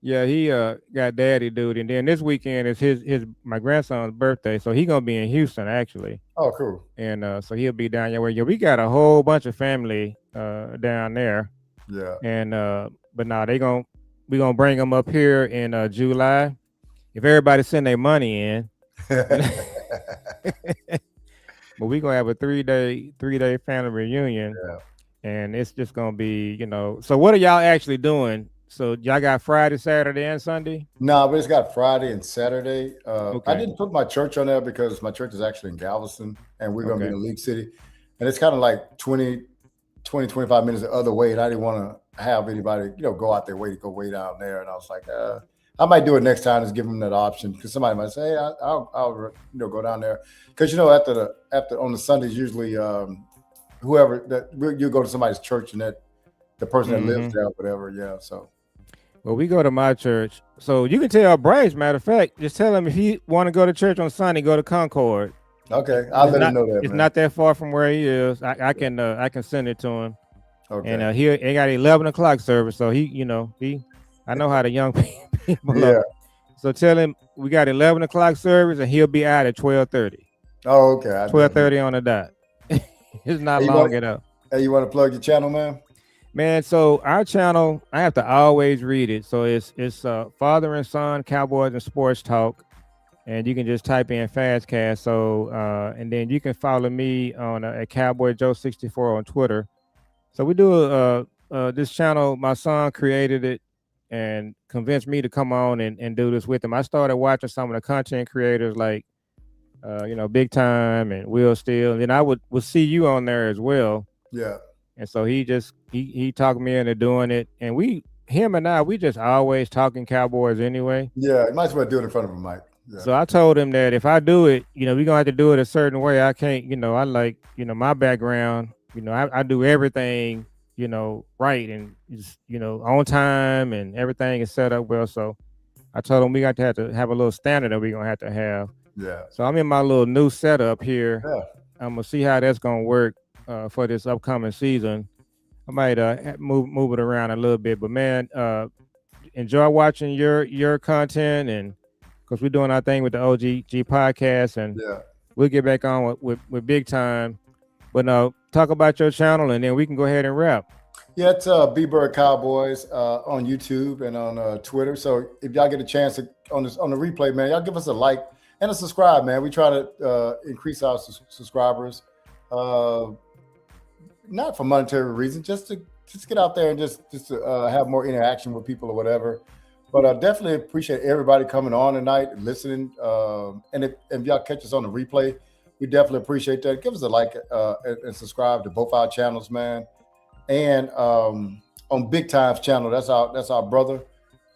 yeah, he got daddy duty, and then this weekend is my grandson's birthday, so he's gonna be in Houston actually. Oh, cool. And so he'll be down there. We got a whole bunch of family down there. Yeah. And but now we gonna bring them up here in July. If everybody send their money in. But we're gonna have a 3-day family reunion. Yeah. and it's just gonna be, So what are y'all actually doing? So y'all got Friday, Saturday, and Sunday? No, but it's got Friday and Saturday. I Okay. didn't put my church on there because my church is actually in Galveston, and we're going to be Okay. in League City. And it's kind of like 25 minutes the other way. And I didn't want to have anybody, go out their way to go way down there. And I was like, I might do it next time, just give them that option, because somebody might say, hey, I'll go down there. Because, after on the Sundays, usually whoever that you go to somebody's church and that the person that lives there, or whatever. Yeah. So. Well, we go to my church, so you can tell Bryce. Matter of fact, just tell him if he want to go to church on Sunday, go to Concord. Okay, I'll let him know that. It's man. not that far from where he is. I can send it to him. Okay. And he got 11 o'clock service, so I know how the young people Yeah. are. So tell him we got 11 o'clock service, and he'll be out at 12:30. Oh, okay. 12:30 on the dot. It's not long at all. Hey, you want to plug your channel, man? Man, so our channel, I have to always read it. So it's Father and Son Cowboys and Sports Talk, and you can just type in FASCAST. So and then you can follow me on at Cowboy Joe 64 on Twitter. So we do this channel. My son created it and convinced me to come on and do this with him. I started watching some of the content creators like Big Time and Will Steele, and I would see you on there as well. Yeah. And so he talked me into doing it, and we just always talking Cowboys anyway. Yeah, you might as well do it in front of a mic. Yeah. So I told him that if I do it, we're gonna have to do it a certain way. I can't, I like, my background, I do everything, right, and just, on time, and everything is set up well. So I told him we got to have a little standard that we're gonna have to have. Yeah. So I'm in my little new setup here. Yeah. I'm gonna see how that's gonna work for this upcoming season. I might move it around a little bit, but man, enjoy watching your content, and because we're doing our thing with the OGG podcast, and we'll get back on with Big Time. But talk about your channel, and then we can go ahead and wrap. Yeah, it's B.Bird Cowboys on YouTube and on Twitter. So if y'all get a chance on the replay, man, y'all give us a like and a subscribe, man. We try to increase our subscribers, not for monetary reasons, just to get out there and just to have more interaction with people or whatever. But I definitely appreciate everybody coming on tonight and listening. And if y'all catch us on the replay, we definitely appreciate that. Give us a like and subscribe to both our channels, man. And on Big Time's channel, that's our brother.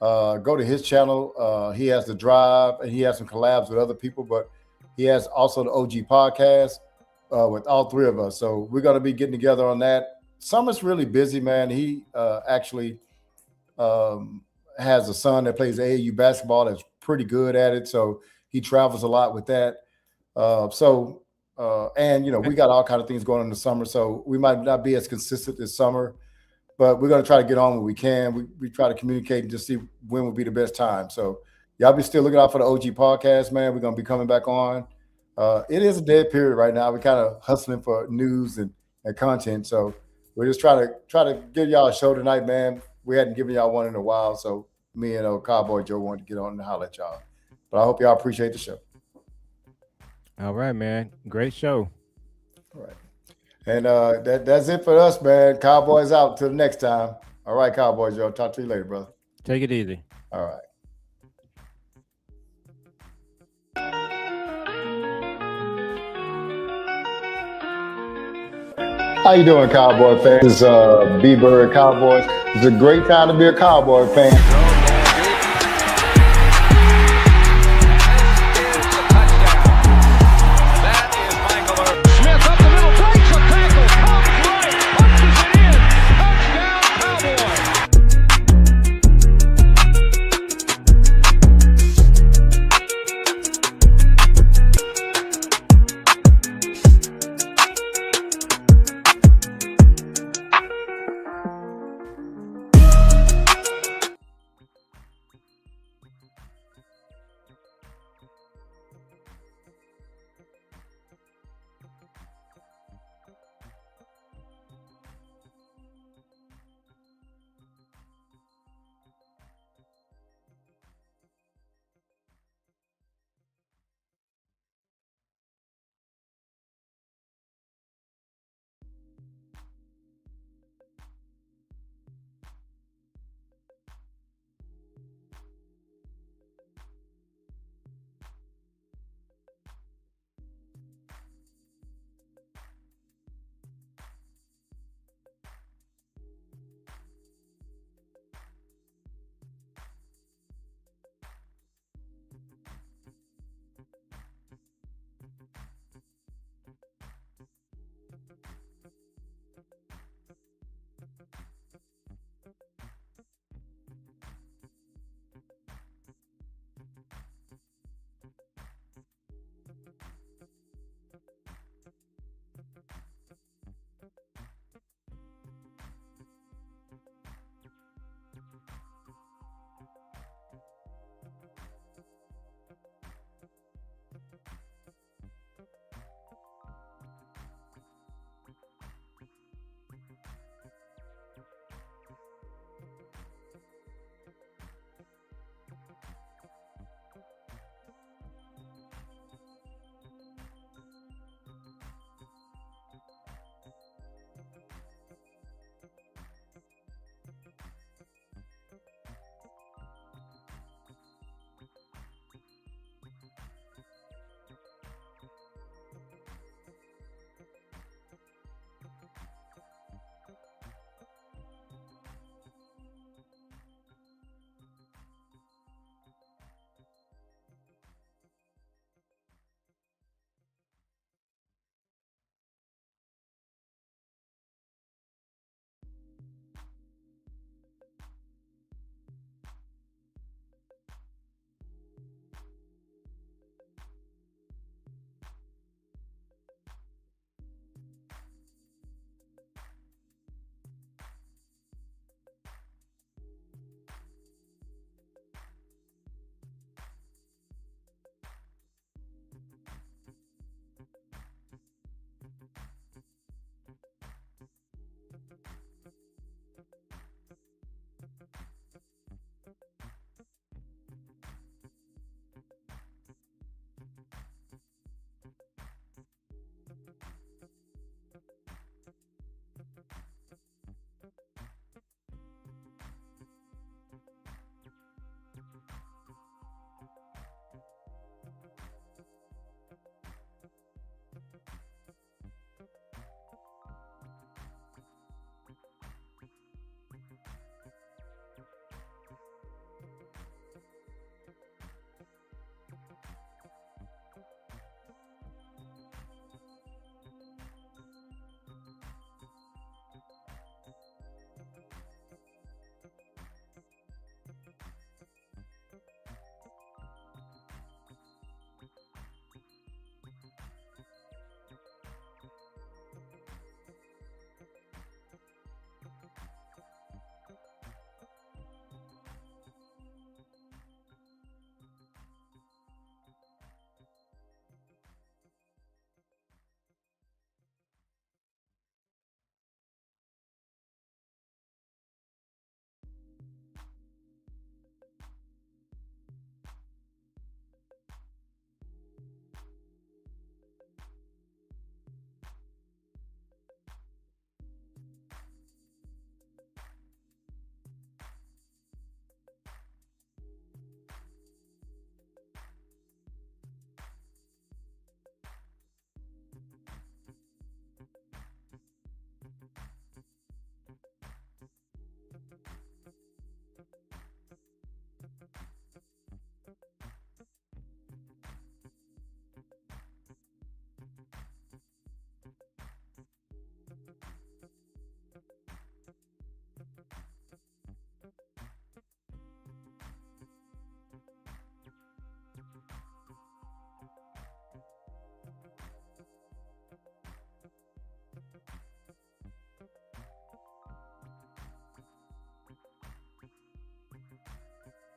Go to his channel. He has the drive, and he has some collabs with other people, but he has also the OG podcast with all three of us. So we're going to be getting together on that. Summer's really busy, man. He actually has a son that plays AAU basketball that's pretty good at it. So he travels a lot with that. And we got all kind of things going on in the summer. So we might not be as consistent this summer, but we're going to try to get on when we can. We try to communicate and just see when would be the best time. So y'all be still looking out for the OG podcast, man. We're going to be coming back on. It is a dead period right now. We're kind of hustling for news and content. So we're just trying to give y'all a show tonight, man. We hadn't given y'all one in a while. So me and Cowboy Joe wanted to get on and holler at y'all. But I hope y'all appreciate the show. All right, man. Great show. All right. And that's it for us, man. Cowboys out. Till the next time. All right, Cowboy Joe. Talk to you later, brother. Take it easy. All right. How you doing, Cowboy fans? This is B.Bird Cowboys. It's a great time to be a Cowboy fan.